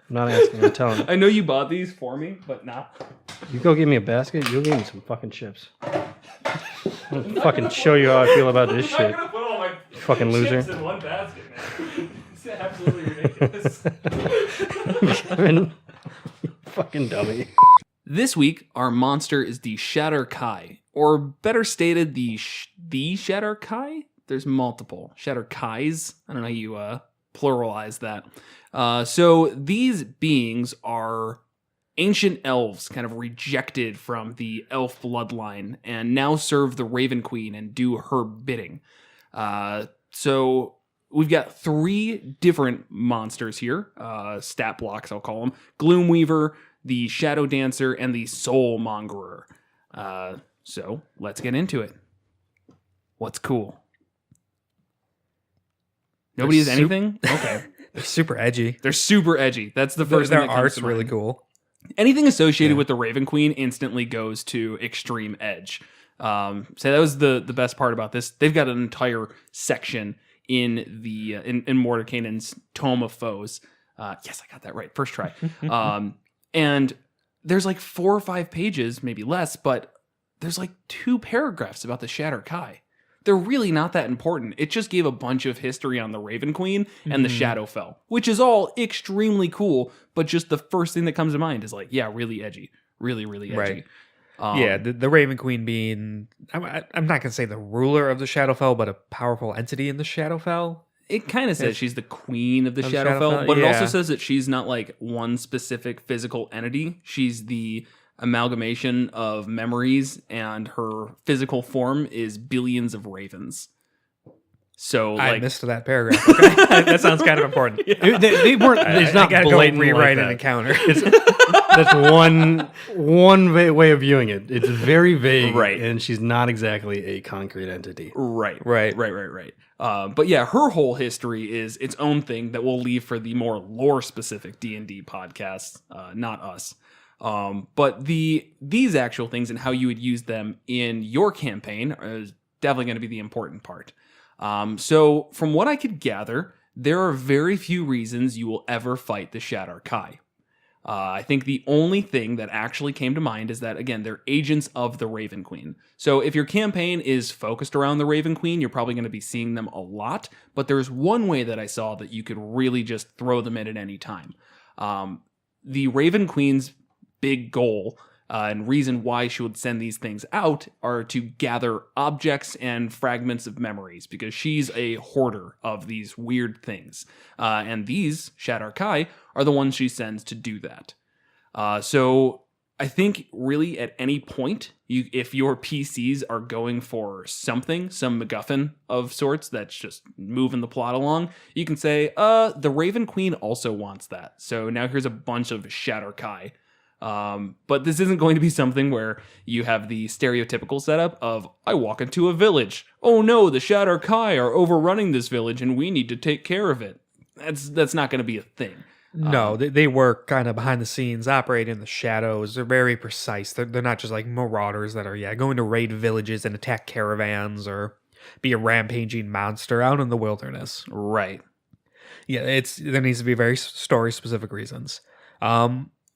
I'm not asking. I'm telling you. I know you bought these for me, but nah. You go give me a basket. You'll give me some fucking chips. I'll fucking show you how I feel about this shit. gonna put all my Fucking loser. chips in one basket, man. It's absolutely ridiculous. Kevin, you fucking dummy. This week, our monster is the Shadar-Kai, or better stated, the Shadar-Kai? There's multiple. Shadar-Kais? I don't know how you pluralize that. So these beings are ancient elves, kind of rejected from the elf bloodline, and now serve the Raven Queen and do her bidding. So we've got 3 different monsters here, stat blocks I'll call them. Gloomweaver, the Shadow Dancer, and the Soul Mongerer. So let's get into it. What's cool? Nobody has anything? Okay. They're super edgy. They're super edgy. That's the first thing Their that comes art's to really mind. cool. Anything associated with the Raven Queen instantly goes to extreme edge. So that was the best part about this. They've got an entire section in the in Mordekainen's Tome of Foes. Yes, I got that right. First try. And there's like 4 or 5 pages, maybe less, but there's like 2 paragraphs about the Shadar-Kai. They're really not that important. It just gave a bunch of history on the Raven Queen and the Shadowfell, which is all extremely cool, but just the first thing that comes to mind is like, yeah, really edgy. Really, really edgy. Right. Yeah, the Raven Queen being, I'm not going to say the ruler of the Shadowfell, but a powerful entity in the Shadowfell. It kind of says she's the queen of the Of Shadowfell, but it also yeah. says that she's not like one specific physical entity. She's the amalgamation of memories, and her physical form is billions of ravens. So I like, missed that paragraph. Okay. That sounds kind of important. They weren't. It's not gotta blatant go rewrite like an that. encounter. That's one way of viewing it. It's very vague, Right. and she's not exactly a concrete entity. Right. Right. But yeah, her whole history is its own thing that we'll leave for the more lore-specific D&D podcasts, not us. But these actual things and how you would use them in your campaign is definitely going to be the important part. So from what I could gather, there are very few reasons you will ever fight the Shadar-Kai. I think the only thing that actually came to mind is that, again, they're agents of the Raven Queen. So if your campaign is focused around the Raven Queen, you're probably going to be seeing them a lot. But there's one way that I saw that you could really just throw them in at any time. The Raven Queen's big goal and reason why she would send these things out are to gather objects and fragments of memories, because she's a hoarder of these weird things. And these, Shadar-Kai, are the ones she sends to do that. So I think really at any point, if your PCs are going for something, some MacGuffin of sorts that's just moving the plot along, you can say, the Raven Queen also wants that. So now here's a bunch of Shadar-Kai. But this isn't going to be something where you have the stereotypical setup of, I walk into a village. Oh no, the Shadar-Kai are overrunning this village and we need to take care of it. That's not going to be a thing. No, they work kind of behind the scenes, operate in the shadows. They're very precise. They're not just like marauders that are going to raid villages and attack caravans or be a rampaging monster out in the wilderness. Right. Yeah, there needs to be very story-specific reasons.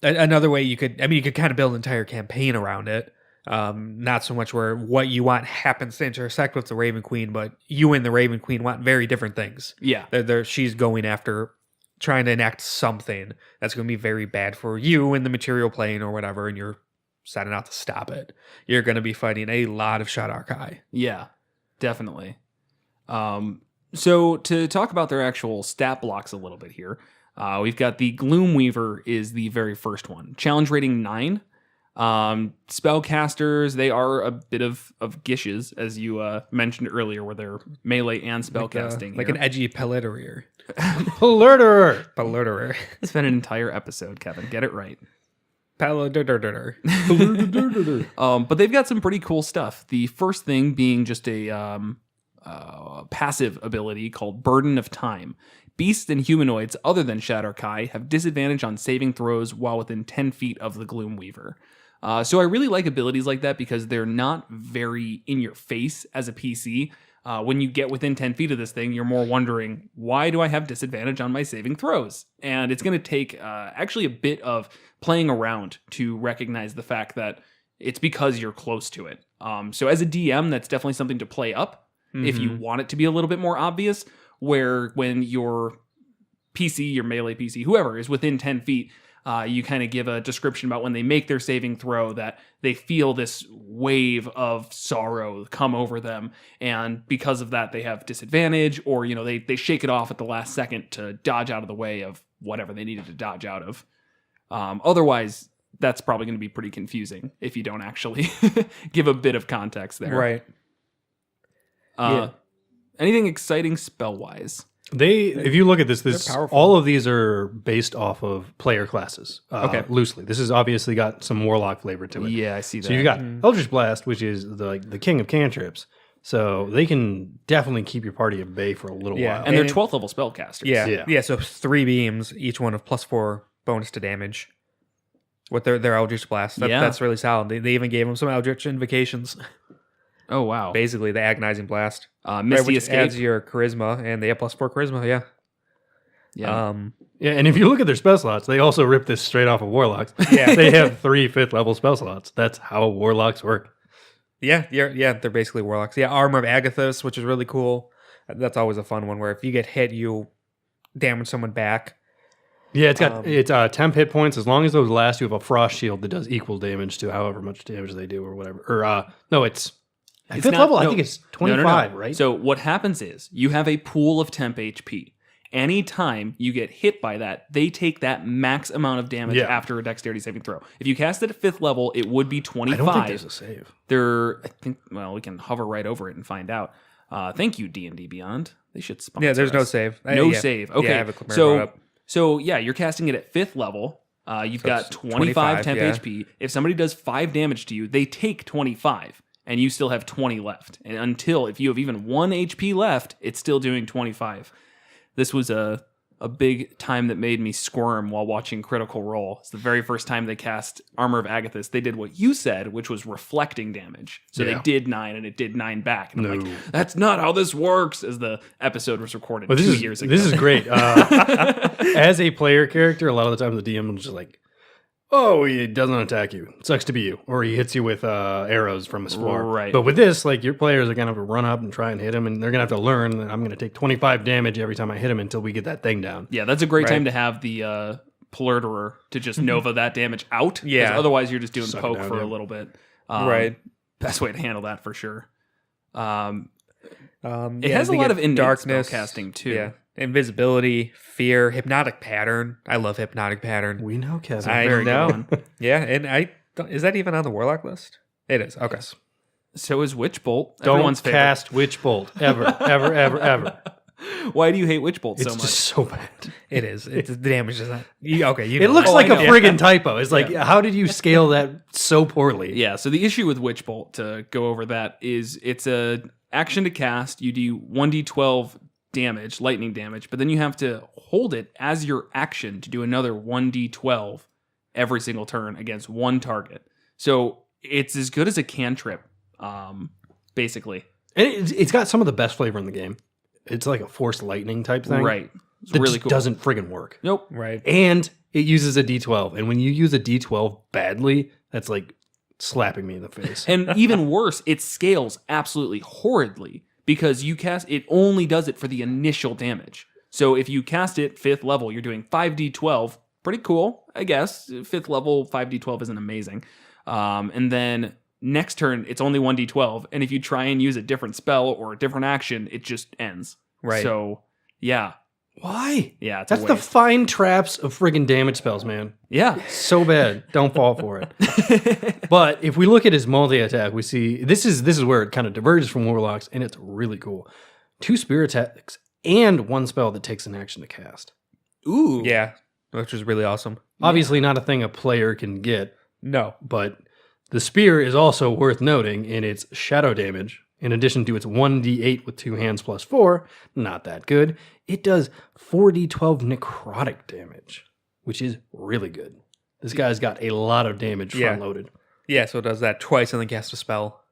Another way you could kind of build an entire campaign around it. Not so much where what you want happens to intersect with the Raven Queen, but you and the Raven Queen want very different things. Yeah. She's going after trying to enact something that's going to be very bad for you in the material plane or whatever, and you're setting out to stop it. You're going to be fighting a lot of Shadar-Kai. Yeah, definitely. So to talk about their actual stat blocks a little bit here, we've got the Gloomweaver is the very first one. Challenge rating 9. Spellcasters, they are a bit of gishes, as you mentioned earlier, where they're melee and spellcasting. Like an edgy Paladin. Alerter. Spend an entire episode, Kevin. Get it right. Paladin. But they've got some pretty cool stuff. The first thing being just a passive ability called Burden of Time. Beasts and humanoids other than Shadar-Kai have disadvantage on saving throws while within 10 feet of the Gloomweaver. So I really like abilities like that because they're not very in your face as a PC. When you get within 10 feet of this thing, you're more wondering, why do I have disadvantage on my saving throws? And it's going to take actually a bit of playing around to recognize the fact that it's because you're close to it. So as a DM, that's definitely something to play up if you want it to be a little bit more obvious, where when your PC, your melee PC, whoever is within 10 feet, you kind of give a description about when they make their saving throw that they feel this wave of sorrow come over them, and because of that they have disadvantage, or they shake it off at the last second to dodge out of the way of whatever they needed to dodge out of. Otherwise, that's probably going to be pretty confusing if you don't actually give a bit of context there. Right. Anything exciting spell-wise? If you look at this, powerful. all of these are based off of player classes. Okay. Loosely. This has obviously got some warlock flavor to it. Yeah, I see that. So you've got Eldritch Blast, which is the king of cantrips. So they can definitely keep your party at bay for a little while. And they're 12th level spellcasters. Yeah. So 3 beams, each one of +4 bonus to damage with their Eldritch Blast. That's really solid. They even gave them some Eldritch Invocations. Oh, wow. Basically, the Agonizing Blast. Misty which Escape. adds your charisma, and they have +4 charisma, yeah. Yeah. Yeah, and if you look at their spell slots, they also rip this straight off of Warlocks. Yeah. They have 3 5th level spell slots. That's how Warlocks work. Yeah, they're basically Warlocks. Yeah, Armor of Agathis, which is really cool. That's always a fun one, where if you get hit, you damage someone back. Yeah, it's 10 hit points. As long as those last, you have a frost shield that does equal damage to however much damage they do or whatever. Or, no, it's At It's fifth not- level, I no. think it's No, no, no. 25, right? So what happens is you have a pool of temp HP. Anytime you get hit by that, they take that max amount of damage Yeah. after a dexterity saving throw. If you cast it at 5th level, it would be I 25. don't think there's a save. Well, we can hover right over it and find out. Thank you, D&D Beyond. They should sponsor Yeah, there's no us. save. No Yeah. save. Okay. Yeah, I have a clip brought up. So yeah, you're casting it at 5th level. You've So got it's 25 temp yeah. HP. If somebody does 5 damage to you, they take 25, and you still have 20 left. And until, if you have even 1 HP left, it's still doing 25. This was a big time that made me squirm while watching Critical Role. It's the very first time they cast Armor of Agathis. They did what you said, which was reflecting damage. So they Yeah. did 9, and it did 9 back. And I'm No. like, that's not how this works, as the episode was recorded Well, 2 years ago. This is great. As a player character, a lot of the time the DM will just like, oh, he doesn't attack you. Sucks to be you. Or he hits you with arrows from his floor. Right. But with this, like your players are going to have to run up and try and hit him, and they're going to have to learn that I'm going to take 25 damage every time I hit him until we get that thing down. Yeah, that's a great Right. time to have the Plurderer to just Nova that damage out. 'cause Yeah. otherwise, you're just doing Suck it poke down, for yeah. a little bit. Right. Best way to handle that for sure. It It has a lot of innate darkness, spellcasting, too. Yeah, invisibility, fear, hypnotic pattern. I love hypnotic pattern. We know, Kevin. I very good know. one. Yeah, and is that even on the warlock list? It is. Okay. So is Witch Bolt. Don't Everyone's favorite. cast Witch Bolt ever, ever, ever, ever. Why do you hate Witch Bolt It's so much? just so bad. It is. It's the damage is not. Okay, you It know looks that. like I a know. friggin' typo. It's like, how did you scale that so poorly? Yeah, so the issue with Witch Bolt, to go over that, is it's a action to cast. You do 1d12 damage, lightning damage, but then you have to hold it as your action to do another 1d12 every single turn against one target. So it's as good as a cantrip, basically. And it's got some of the best flavor in the game. It's like a forced lightning type thing. Right. It's That really just cool. doesn't friggin' work. Nope. Right. And it uses a D12. And when you use a D12 badly, that's like slapping me in the face. And even worse, it scales absolutely horridly because you cast it only does it for the initial damage. So if you cast it 5th level, you're doing 5d12. Pretty cool, I guess. 5th level 5d12 isn't amazing. And then next turn, it's only 1d12. And if you try and use a different spell or a different action, it just ends. Right. So, yeah. Why? Yeah, it's That's a the waste. fine traps of friggin' damage spells, man. Yeah. So bad. Don't fall for it. But if we look at his multi-attack, we see this is where it kind of diverges from warlocks, and it's really cool. 2 spear attacks and 1 spell that takes an action to cast. Ooh. Yeah, which is really awesome. Obviously not a thing a player can get, No. but the spear is also worth noting in its shadow damage. In addition to its 1d8 with 2 hands plus 4, not that good. It does 4d12 necrotic damage, which is really good. This guy's got a lot of damage Yeah. front loaded. Yeah, so it does that twice and then cast a spell.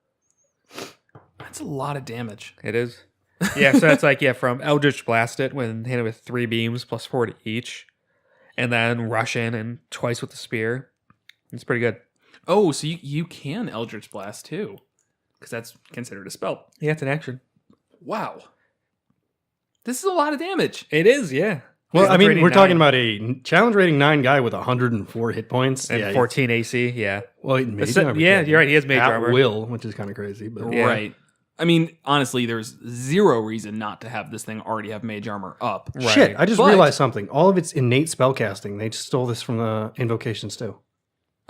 That's a lot of damage. It is. Yeah, so that's like, from Eldritch Blast it when hit it with 3 beams plus 4 to each. And then rush in and twice with the spear. It's pretty good. Oh, so you can Eldritch Blast too. Because that's considered a spell. Yeah, it's an action. Wow. This is a lot of damage. It is, yeah. Well, I mean, Rating we're talking 9 about a challenge rating 9 guy with 104 hit points. and yeah, 14 AC, yeah. Well, mage So- armor, yeah, you're right, he has mage at armor. will, which is kind of crazy. But Yeah. Right. I mean, honestly, there's zero reason not to have this thing already have mage armor up. Right. Shit, I just But- realized something. All of its innate spellcasting, they stole this from the invocations too.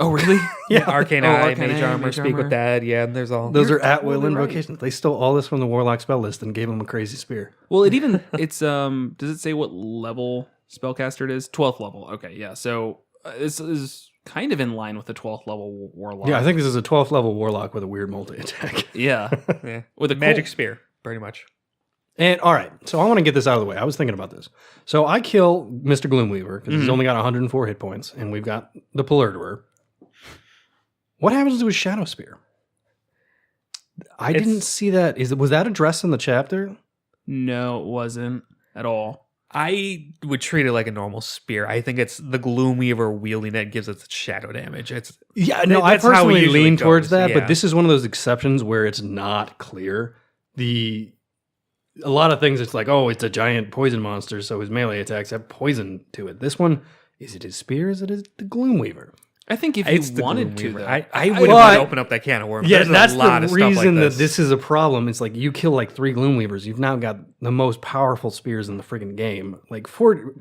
Oh, really? Arcane Oh, Eye, Arcane Mage Eye, Armor, Mage Speak Armor. with Dead, yeah, and there's all. Those are at will totally right. invocations. They stole all this from the warlock spell list and gave him a crazy spear. Well, it's does it say what level spellcaster it is? 12th level. Okay, yeah. So this is kind of in line with the 12th level warlock. Yeah, I think this is a 12th level warlock with a weird multi attack. Yeah. Yeah. With a Magic cool- Spear, pretty much. And all right, so I want to get this out of the way. I was thinking about this. So I kill Mr. Gloomweaver because he's only got 104 hit points, and we've got the Plurderer. What happens to his Shadow Spear? I It's- didn't see that. Was that addressed in the chapter? No, it wasn't at all. I would treat it like a normal spear. I think it's the Gloomweaver wielding it gives it shadow damage. It's Yeah, no, I That's how it personally usually lean towards goes, that, yeah. but this is one of those exceptions where it's not clear. A lot of things, it's like, oh, it's a giant poison monster, so his melee attacks have poison to it. This one, is it his spear? Is it the Gloomweaver? I think if It's you the wanted Gloom to, Weaver. though, I But- wouldn't want to open up that can of worms. Yeah, There's that's a lot the of stuff like reason this. that this is a problem. It's like you kill like 3 Gloomweavers, you've now got the most powerful spears in the friggin' game. Like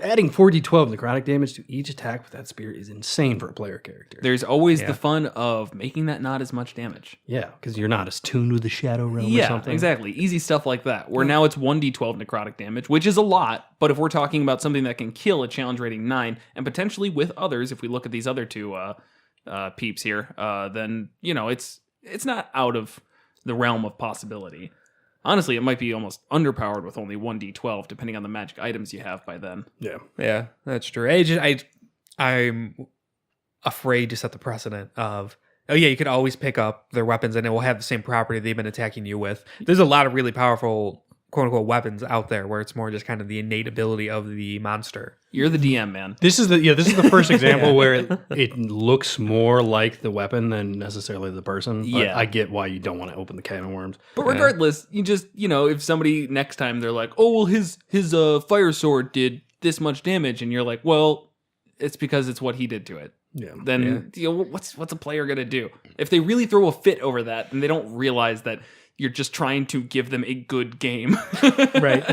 adding 4d12 necrotic damage to each attack with that spear is insane for a player character. there's always the fun of making that not as much damage. Yeah, because you're not as tuned with the Shadow Realm or Yeah, something. exactly. Easy stuff like that. Where now it's 1d12 necrotic damage, which is a lot, but if we're talking about something that can kill a challenge rating 9, and potentially with others, if we look at these other two peeps here, then, it's not out of the realm of possibility. Honestly, it might be almost underpowered with only 1d12, depending on the magic items you have by then. Yeah. Yeah, that's true. I'm afraid to set the precedent of, oh yeah, you could always pick up their weapons and it will have the same property they've been attacking you with. There's a lot of really powerful quote unquote weapons out there where it's more just kind of the innate ability of the monster. You're the DM, man. This is the first example where it looks more like the weapon than necessarily the person. But Yeah. I get why you don't want to open the can of worms. But regardless, you just, if somebody next time they're like, oh, well, his fire sword did this much damage, and you're like, well, it's because it's what he did to it. Yeah. Then what's a player gonna do if they really throw a fit over that and they don't realize that you're just trying to give them a good game? Right.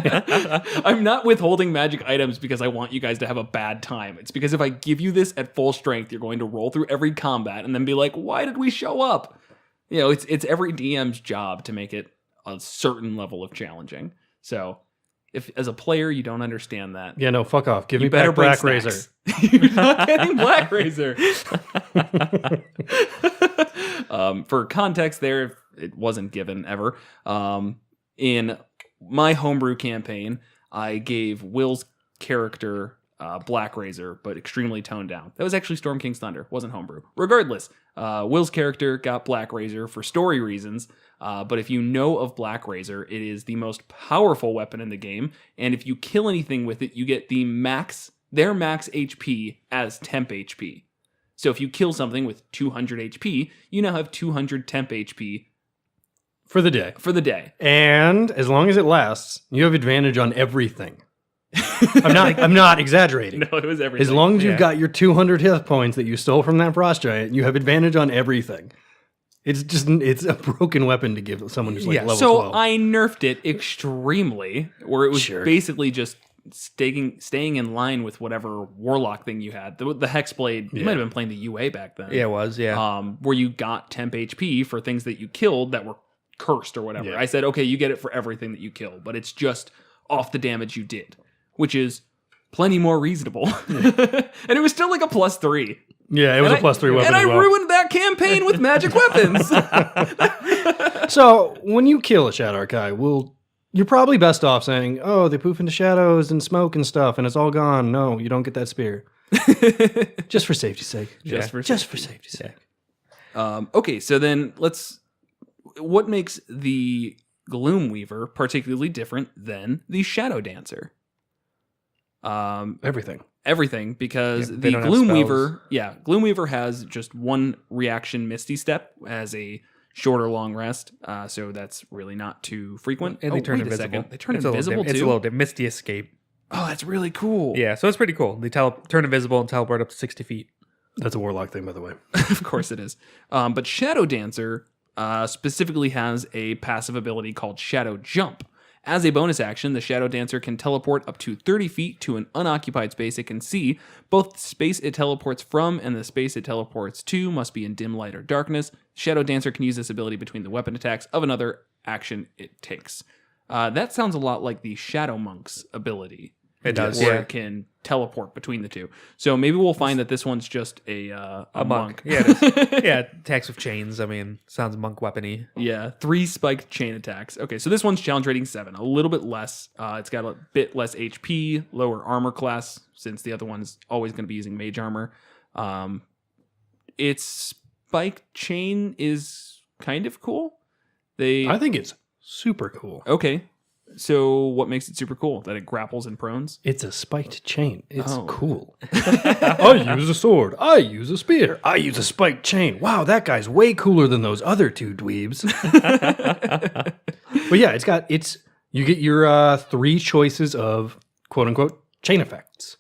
I'm not withholding magic items because I want you guys to have a bad time. It's because if I give you this at full strength, you're going to roll through every combat and then be like, why did we show up? It's every DM's job to make it a certain level of challenging. So if as a player you don't understand that, Yeah, no, fuck off. Give me better back bring Black snacks. Razor. You're not getting Black Razor. For context there, it wasn't given ever. In my homebrew campaign, I gave Will's character Black Razor, but extremely toned down. That was actually Storm King's Thunder, wasn't homebrew. Regardless, Will's character got Black Razor for story reasons, but if you know of Black Razor, it is the most powerful weapon in the game, and if you kill anything with it, you get their max HP as temp HP. So if you kill something with 200 HP, you now have 200 temp HP For the day. for the day. And as long as it lasts, you have advantage on everything. I'm not exaggerating. No, it was everything. As long as Yeah. you've got your 200 hit points that you stole from that frost giant, you have advantage on everything. It's a broken weapon to give someone who's like Yeah. level So 12. I nerfed it extremely, where it was Sure. basically just staying in line with whatever warlock thing you had. The Hexblade, you might have been playing the UA back then. Yeah, it was. Yeah. Where you got temp HP for things that you killed that were cursed or whatever. Yeah. I said, okay, you get it for everything that you kill, but it's just off the damage you did, which is plenty more reasonable. And it was still like a +3. Yeah, it was a +3 weapon And as I well. ruined that campaign with magic weapons. So when you kill a Shadar-Kai, you're probably best off saying, oh, they poof into shadows and smoke and stuff, and it's all gone. No, you don't get that spear. Just for safety's sake. Just for safety's sake. Okay, so then what makes the Gloom Weaver particularly different than the Shadow Dancer? Everything, because Yeah, the they don't have Gloom spells. Weaver, Gloom Weaver has just one reaction Misty Step as a shorter long rest, so that's really not too frequent. And they turn wait a invisible. second. They turn It's a little invisible It's a too? little Misty Escape. Oh, that's really cool. Yeah, so it's pretty cool. They turn invisible and teleport up to 60 feet. That's a warlock thing, by the way. Of course it is. But Shadow Dancer specifically has a passive ability called Shadow Jump. As a bonus action, the Shadow Dancer can teleport up to 30 feet to an unoccupied space it can see. Both the space it teleports from and the space it teleports to must be in dim light or darkness. Shadow Dancer can use this ability between the weapon attacks of another action it takes. That sounds a lot like the Shadow Monk's ability. It does, where yeah. it can teleport between the two. So maybe we'll find that this one's just a monk. Yeah, it is. Yeah, attacks with chains. I mean, sounds monk weapony. Yeah, 3 spiked chain attacks. Okay, so this one's challenge rating 7, a little bit less. It's got a bit less HP, lower armor class, since the other one's always going to be using mage armor. Its spiked chain is kind of cool. I think it's super cool. Okay, so what makes it super cool? That it grapples and prones? It's a spiked chain. It's Oh. cool. I use a sword. I use a spear. I use a spiked chain. Wow, that guy's way cooler than those other 2 dweebs. But yeah, you get your 3 choices of quote unquote chain effects.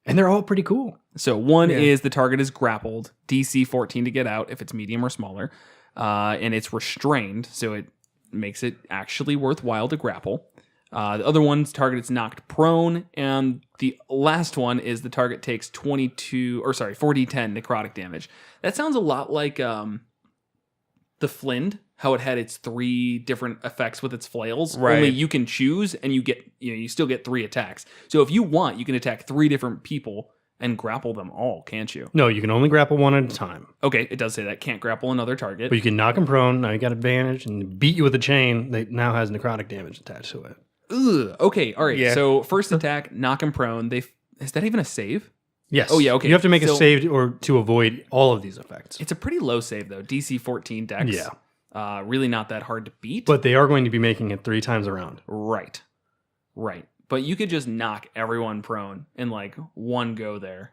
And they're all pretty cool. So one is the target is grappled, DC 14 to get out if it's medium or smaller, and it's restrained, so it makes it actually worthwhile to grapple. The other one's target is knocked prone, and the last one is the target takes 4d10 necrotic damage. That sounds a lot like the Flind, how it had its 3 different effects with its flails. Right. Only you can choose, and you still get 3 attacks. So if you want, you can attack 3 different people and grapple them all, can't you? No, you can only grapple one at a time. Okay, it does say that. Can't grapple another target. But you can knock him prone. Now you got advantage and beat you with a chain that now has necrotic damage attached to it. Ugh. Okay, all right. Yeah. So first attack, knock him prone. Is that even a save? Yes. Oh, yeah, okay. You have to make a So- save to avoid all of these effects. It's a pretty low save, though. DC 14 dex. Yeah. Really not that hard to beat. But they are going to be making it 3 times around. Right. But you could just knock everyone prone in like one go there.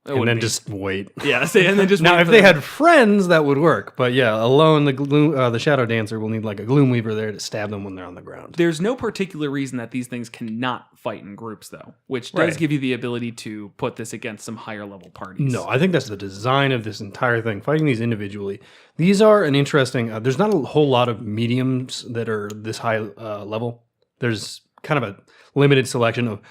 And then just wait. Yeah, and then just Now, wait if for they them. had friends, that would work. But yeah, alone, the Shadow Dancer will need like a Gloom Weaver there to stab them when they're on the ground. There's no particular reason that these things cannot fight in groups, though, which does Right. give you the ability to put this against some higher level parties. No, I think that's the design of this entire thing. Fighting these individually. These are an interesting... there's not a whole lot of mediums that are this high level. There's kind of a limited selection of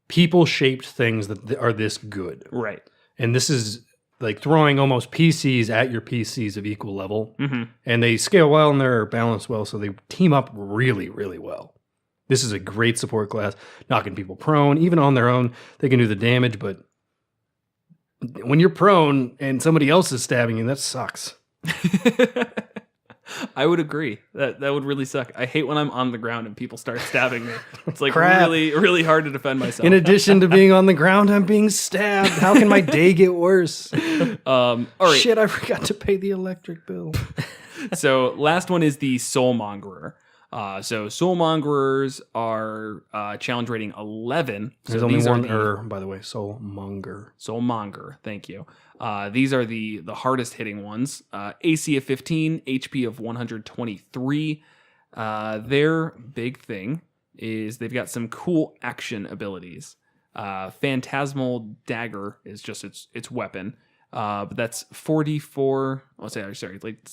people-shaped things that are this good. Right. And this is like throwing almost PCs at your PCs of equal level. Mm-hmm. And they scale well and they're balanced well, so they team up really, really well. This is a great support class, knocking people prone. Even on their own, they can do the damage, but when you're prone and somebody else is stabbing you, that sucks. I would agree. That would really suck. I hate when I'm on the ground and people start stabbing me. It's like Crap. really, really hard to defend myself. In addition to being on the ground, I'm being stabbed. How can my day get worse? All right. Shit, I forgot to pay the electric bill. So last one is the Soulmongerer. So Soulmongerers are challenge rating 11. There's so only these are one by the way, Soulmonger. Soulmonger, thank you. These are the hardest hitting ones. AC of 15, HP of 123. Their big thing is they've got some cool action abilities. Phantasmal Dagger is just its weapon. But that's 44. Let's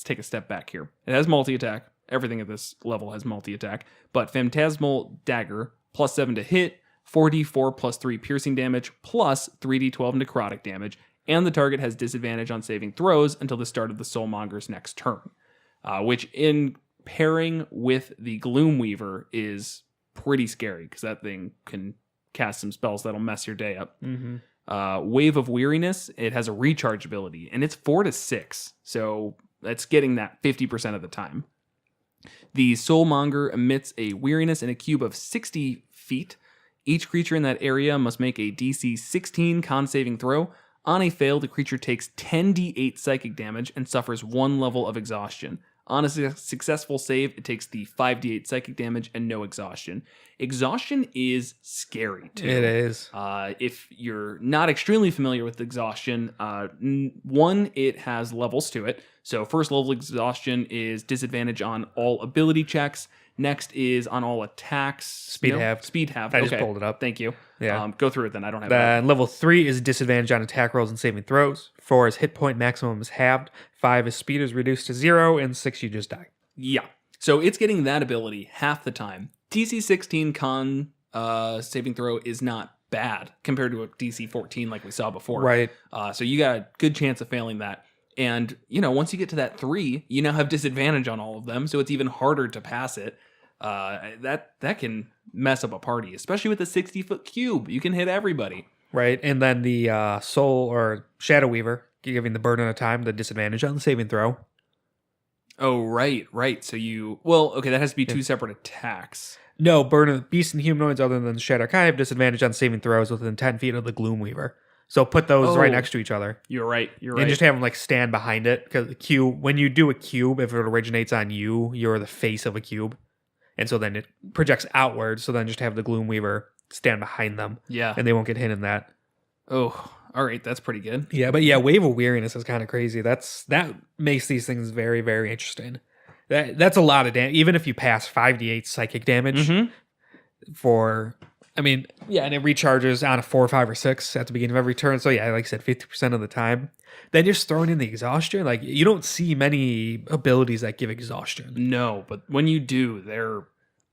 take a step back here. It has multi-attack. Everything at this level has multi-attack. But Phantasmal Dagger, plus 7 to hit, 4d4 plus 3 piercing damage, plus 3d12 necrotic damage, and the target has disadvantage on saving throws until the start of the Soulmonger's next turn. Which, in pairing with the Gloom Weaver, is pretty scary, because that thing can cast some spells that'll mess your day up. Mm-hmm. Wave of Weariness, it has a recharge ability, and it's 4 to 6, so that's getting that 50% of the time. The Soulmonger emits a weariness in a cube of 60 feet. Each creature in that area must make a DC 16 con saving throw. On a fail, the creature takes 10d8 psychic damage and suffers 1 level of exhaustion. On a successful save, it takes the 5d8 psychic damage and no exhaustion. Exhaustion is scary, too. It is. If you're not extremely familiar with exhaustion, one, it has levels to it. So first level exhaustion is disadvantage on all ability checks. Next is on all attacks. Speed halved. Speed halved. I Okay. just pulled it up. Thank you. Yeah. Go through it then. I don't have that. Level 3 is disadvantage on attack rolls and saving throws. 4 is hit point maximum is halved. 5 is speed is reduced to 0. And 6 you just die. Yeah. So it's getting that ability half the time. DC 16 con saving throw is not bad compared to a DC 14 like we saw before. Right. So you got a good chance of failing that. And, once you get to that 3, you now have disadvantage on all of them, so it's even harder to pass it. That can mess up a party, especially with the 60-foot cube. You can hit everybody. Right. And then the Soul or Shadow Weaver, giving the burden of time, the disadvantage on the saving throw. Oh, right. So that has to be 2 separate attacks. No, burden of beasts and humanoids other than the Shadar-Kai have disadvantage on saving throws within 10 feet of the Gloom Weaver. So put those right next to each other. You're right. And just have them stand behind it. Because when you do a cube, if it originates on you, you're the face of a cube. And so then it projects outward. So then just have the Gloom Weaver stand behind them. Yeah. And they won't get hit in that. Oh, all right. That's pretty good. Yeah, but Wave of Weariness is kind of crazy. That makes these things very, very interesting. That's a lot of damage. Even if you pass 5d8 psychic damage for I mean, yeah, and it recharges on a 4, 5, or 6 at the beginning of every turn. So yeah, like I said, 50% of the time. Then just throwing in the exhaustion. Like you don't see many abilities that give exhaustion. No, but when you do, they're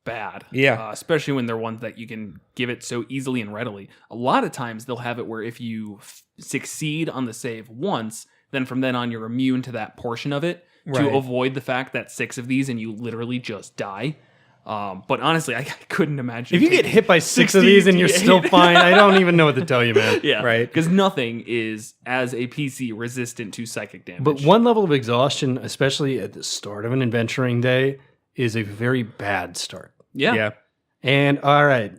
bad. Yeah. Especially when they're ones that you can give it so easily and readily. A lot of times they'll have it where if you succeed on the save once, then from then on you're immune to that portion of it to Right. avoid the fact that 6 of these and you literally just die. But honestly, I couldn't imagine. If you get taking hit by 6 of these and you're 60 still fine, I don't even know what to tell you, man. Yeah, Right. Because nothing is, as a PC, resistant to psychic damage. But one level of exhaustion, especially at the start of an adventuring day, is a very bad start. yeah. And all right,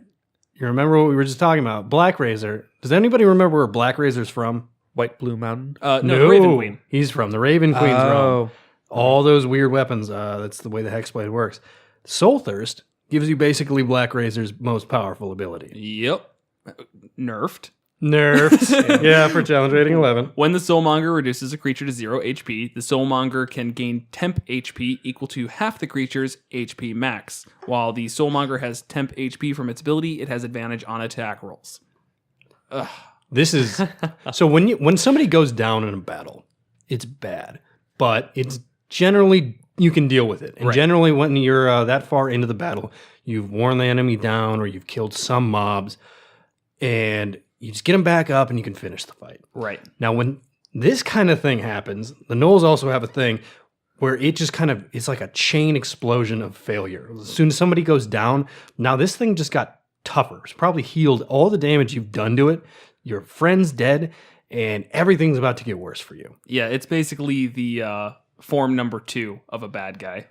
you remember what we were just talking about? Black Razor. Does anybody remember where Black Razor's from? White Blue Mountain. No, the Raven Queen. He's from the Raven Queen's realm. Oh. All those weird weapons. That's the way the Hexblade works. Soul Thirst gives you basically Black Razor's most powerful ability. Yep. Nerfed. Nerfed. Yeah, for challenge rating 11. When the Soulmonger reduces a creature to 0 HP, the Soulmonger can gain temp HP equal to half the creature's HP max. While the Soulmonger has temp HP from its ability, it has advantage on attack rolls. This is so when somebody goes down in a battle, it's bad, but it's generally you can deal with it. And generally, when you're that far into the battle, you've worn the enemy down or you've killed some mobs, and you just get them back up and you can finish the fight. Right. Now, when this kind of thing happens, the Gnolls also have a thing where it just kind of it's like a chain explosion of failure. As soon as somebody goes down, now this thing just got tougher. It's probably healed all the damage you've done to it. Your friend's dead, and everything's about to get worse for you. Yeah, it's basically the form number 2 of a bad guy.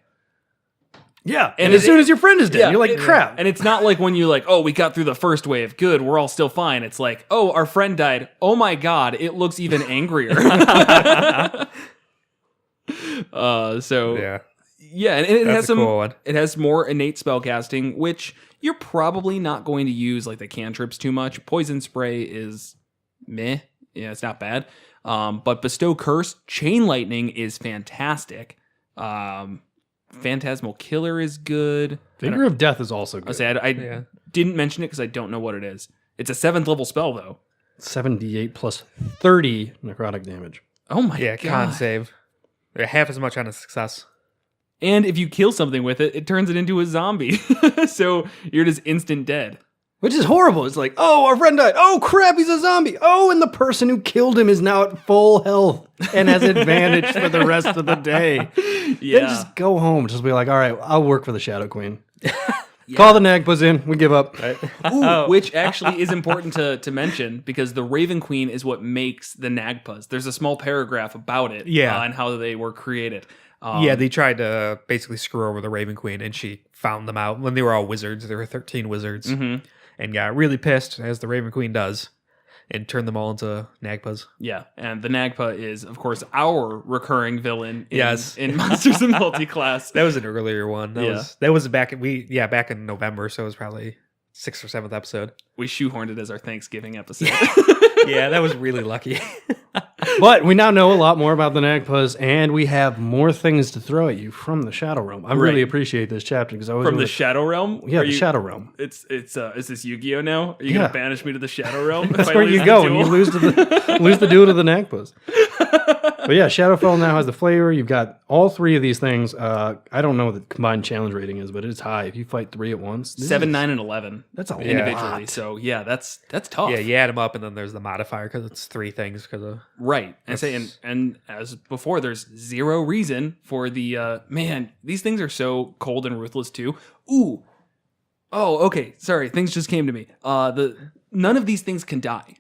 Yeah, and as soon as your friend is dead, you're like, crap. And it's not like when you like, oh, we got through the first wave. Good, we're all still fine. It's like, oh, our friend died. Oh my god, it looks even angrier. So Yeah. and it That's has a some. cool one. It has more innate spellcasting, which you're probably not going to use like the cantrips too much. Poison spray is meh. Yeah, it's not bad. But bestow curse, chain lightning is fantastic. Phantasmal killer is good. Finger of Death is also good. I didn't mention it because I don't know what it is. It's a 7th level spell though. 78 plus 30 necrotic damage. Oh my Yeah, god. con save. They're half as much on a success. And if you kill something with it, it turns it into a zombie. So you're just instant dead. Which is horrible. It's like, oh, our friend died. Oh, crap, he's a zombie. Oh, and the person who killed him is now at full health and has advantage for the rest of the day. Yeah. Then just go home. Just be like, all right, I'll work for the Shadow Queen. Call the Nagpas in. We give up. Right? Ooh, which actually is important to mention because the Raven Queen is what makes the Nagpas. There's a small paragraph about it and how they were created. They tried to basically screw over the Raven Queen, and she found them out when they were all wizards. There were 13 wizards, and got really pissed, as the Raven Queen does, and turned them all into Nagpas. Yeah, and the Nagpa is, of course, our recurring villain in Monsters and Multiclass. That was an earlier one. That was back in November, so it was probably 6th or 7th episode. We shoehorned it as our Thanksgiving episode. Yeah, that was really lucky. But we now know a lot more about the Nagpas, and we have more things to throw at you from the Shadow Realm. I really appreciate this chapter because I was From the Shadow Realm? Yeah, the Shadow Realm. It's is this Yu-Gi-Oh now? Are you gonna banish me to the Shadow Realm? That's where you go when you lose the duel to the Nagpas. But yeah, Shadowfell now has the flavor. You've got all 3 of these things. I don't know what the combined challenge rating is, but it's high. If you fight 3 at once, 7, 9, and 11. That's a individually. lot. So yeah, that's tough. Yeah, you add them up, and then there's the modifier because it's 3 things. Right. And as before, there's 0 reason for the man. These things are so cold and ruthless too. Ooh. Oh, okay. Sorry, things just came to me. None of these things can die.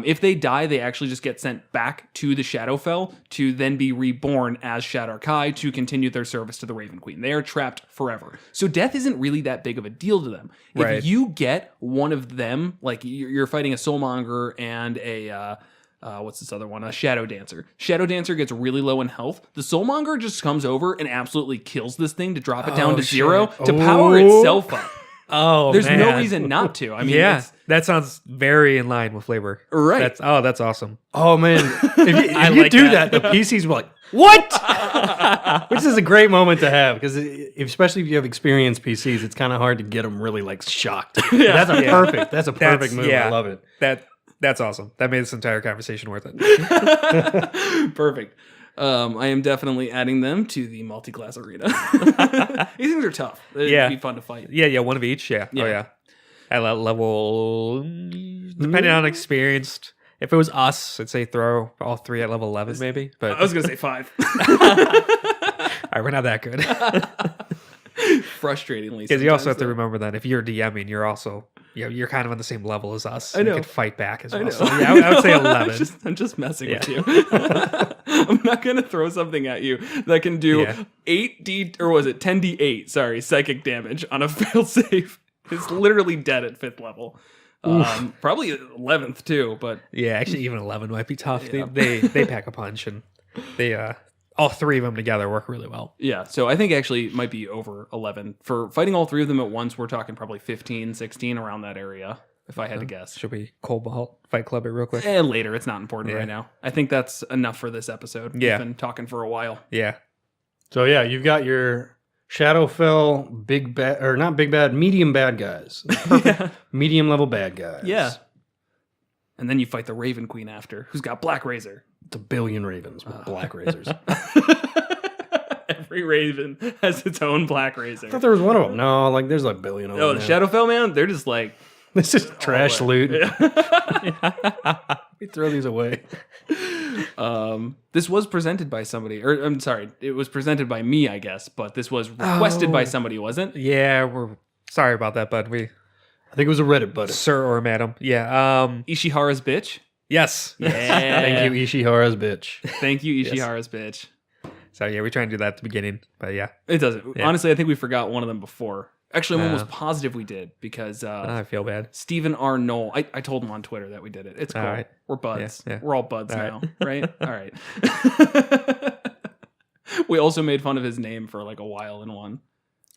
If they die, they actually just get sent back to the Shadowfell to then be reborn as Shadar-Kai to continue their service to the Raven Queen. They are trapped forever. So death isn't really that big of a deal to them. Right. If you get one of them, like you're fighting a Soulmonger and a what's this other one? A Shadow Dancer. Shadow Dancer gets really low in health. The Soulmonger just comes over and absolutely kills this thing to drop it down to 0 to power itself up. Oh, There's no man. reason not to. I mean, yeah, it's, that sounds very in line with flavor. right. That's awesome. Oh man, if I you like do that. that, the PCs will be like, "What?" Which is a great moment to have because, especially if you have experienced PCs, it's kind of hard to get them really like shocked. That's a perfect. That's a perfect move. I love it. That's awesome. That made this entire conversation worth it. Perfect. I am definitely adding them to the multi-class arena. These things are tough. It'd be fun to fight. Yeah, one of each. Yeah. Yeah. Oh yeah. At that level, depending on experienced. If it was us, I'd say throw all 3 at level 11, maybe. But I was gonna say 5. all right, we're not that good. Frustratingly, Because you also have sometimes, to remember that if you're DMing, you're also you're kind of on the same level as us. I know. You could fight back as well. know. So yeah, I would say 11. I'm just messing with you. I'm not gonna throw something at you that can do 8d or was it 10d8? Sorry, psychic damage on a fail save. It's literally dead at 5th level. Probably 11th too, but Yeah, actually, even 11 might be tough. Yeah. They pack a punch, and they all 3 of them together work really well. yeah. So I think actually it might be over 11 for fighting all 3 of them at once. We're talking probably 15, 16 around that area, if I had to guess. Should we Cobalt Fight Club it real quick? Later, it's not important Yeah. right now. I think that's enough for this episode. Yeah. We've been talking for a while. Yeah. So yeah, you've got your Shadowfell big bad or not big bad, medium bad guys, perfect medium level bad guys. Yeah. And then you fight the Raven Queen after, who's got Black Razor. It's a billion ravens with black razors. Every Raven has its own Black I Razor. thought there was one of them. No, like there's a billion of them. Oh, the Shadowfell, man, they're just like... This is trash loot. Yeah. We throw these away. This was presented by somebody, or I'm sorry, it was presented by me, I guess, but this was requested by somebody, wasn't it? Yeah, we're sorry about that, bud. We I think it was a Reddit buddy. sir or madam. Yeah. Ishihara's bitch. Yes. Yeah. Thank you, Ishihara's bitch. Thank you, Ishihara's bitch. So yeah, we try and do that at the beginning, but yeah, It doesn't. Yeah. Honestly, I think we forgot one of them before. Actually, I'm almost positive we did because I feel bad. Stephen R. Knoll. I told him on Twitter that we did it. It's cool. All right. We're buds. Yeah, yeah. We're all buds All now, right. right? All right. We also made fun of his name for like a while in one.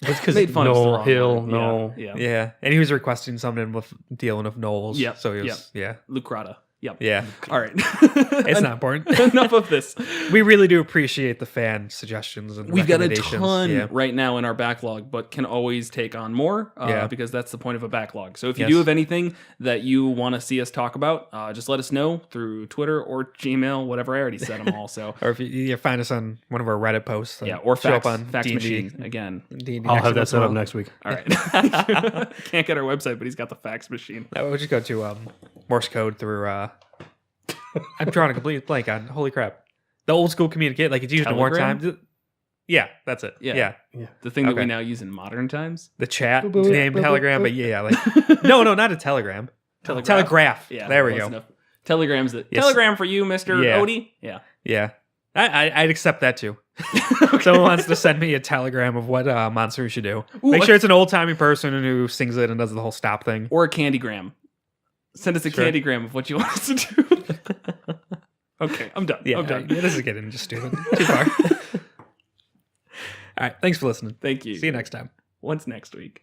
It's because Made fun of the Noel wrong Hill, word. Noel. Yeah. Yeah, and he was requesting something with dealing with Knowles. Yep, So he was, Lucrata. Yep. yeah. All right. It's not important. Enough of this. We really do appreciate the fan suggestions and We've got a recommendations. ton Yeah. right now in our backlog, but can always take on more Yeah. because that's the point of a backlog. So if you Yes. do have anything that you want to see us talk about, just let us know through Twitter or Gmail, whatever. I already said them all. So Or if you find us on one of our Reddit posts. yeah, or show fax, up on fax D&D. machine again. D&D I'll next have that month set up as well. next week. All right. Can't get our website, but he's got the fax machine. No, we'll just go to Morse code through. I'm drawing a complete blank on. Holy crap! The old school communicate, like it's used in Telegram? wartime. Yeah, that's it. Yeah. Yeah, The thing that we Okay. now use in modern times. the chat Boop, boop, named boop, Telegram, boop. but yeah, like no, not a telegram. Telegraph. Yeah, there we close go. enough. Telegram's the Yes. telegram for you, Mr. Yeah. Odie. Yeah. Yeah, I'd accept that too. Someone wants to send me a telegram of what monster we should do. Ooh, Make sure it's an old timey person who sings it and does the whole stop thing. Or a candygram. Send us a Sure. candygram of what you want us to do. Okay, I'm done. Yeah, I'm done. this is getting just stupid. Too far. All right, thanks for listening. Thank you. See you next time. Once next week.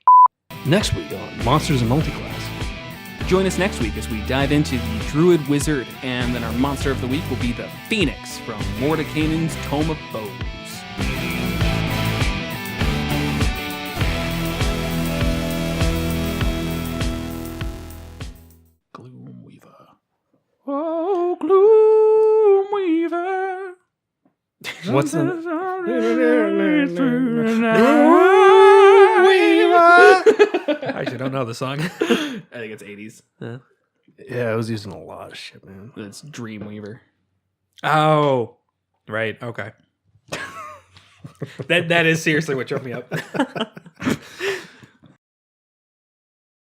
Next week on Monsters and Multiclass. Join us next week as we dive into the Druid Wizard, and then our monster of the week will be the Phoenix from Mordekainen's Tome of Foes. Gloomweaver. Oh, Gloomweaver. What's the I actually don't know the song. I think it's 80s. Yeah, I was using a lot of shit, man. It's Dreamweaver. Oh, right. Okay. that is seriously what tripped me up.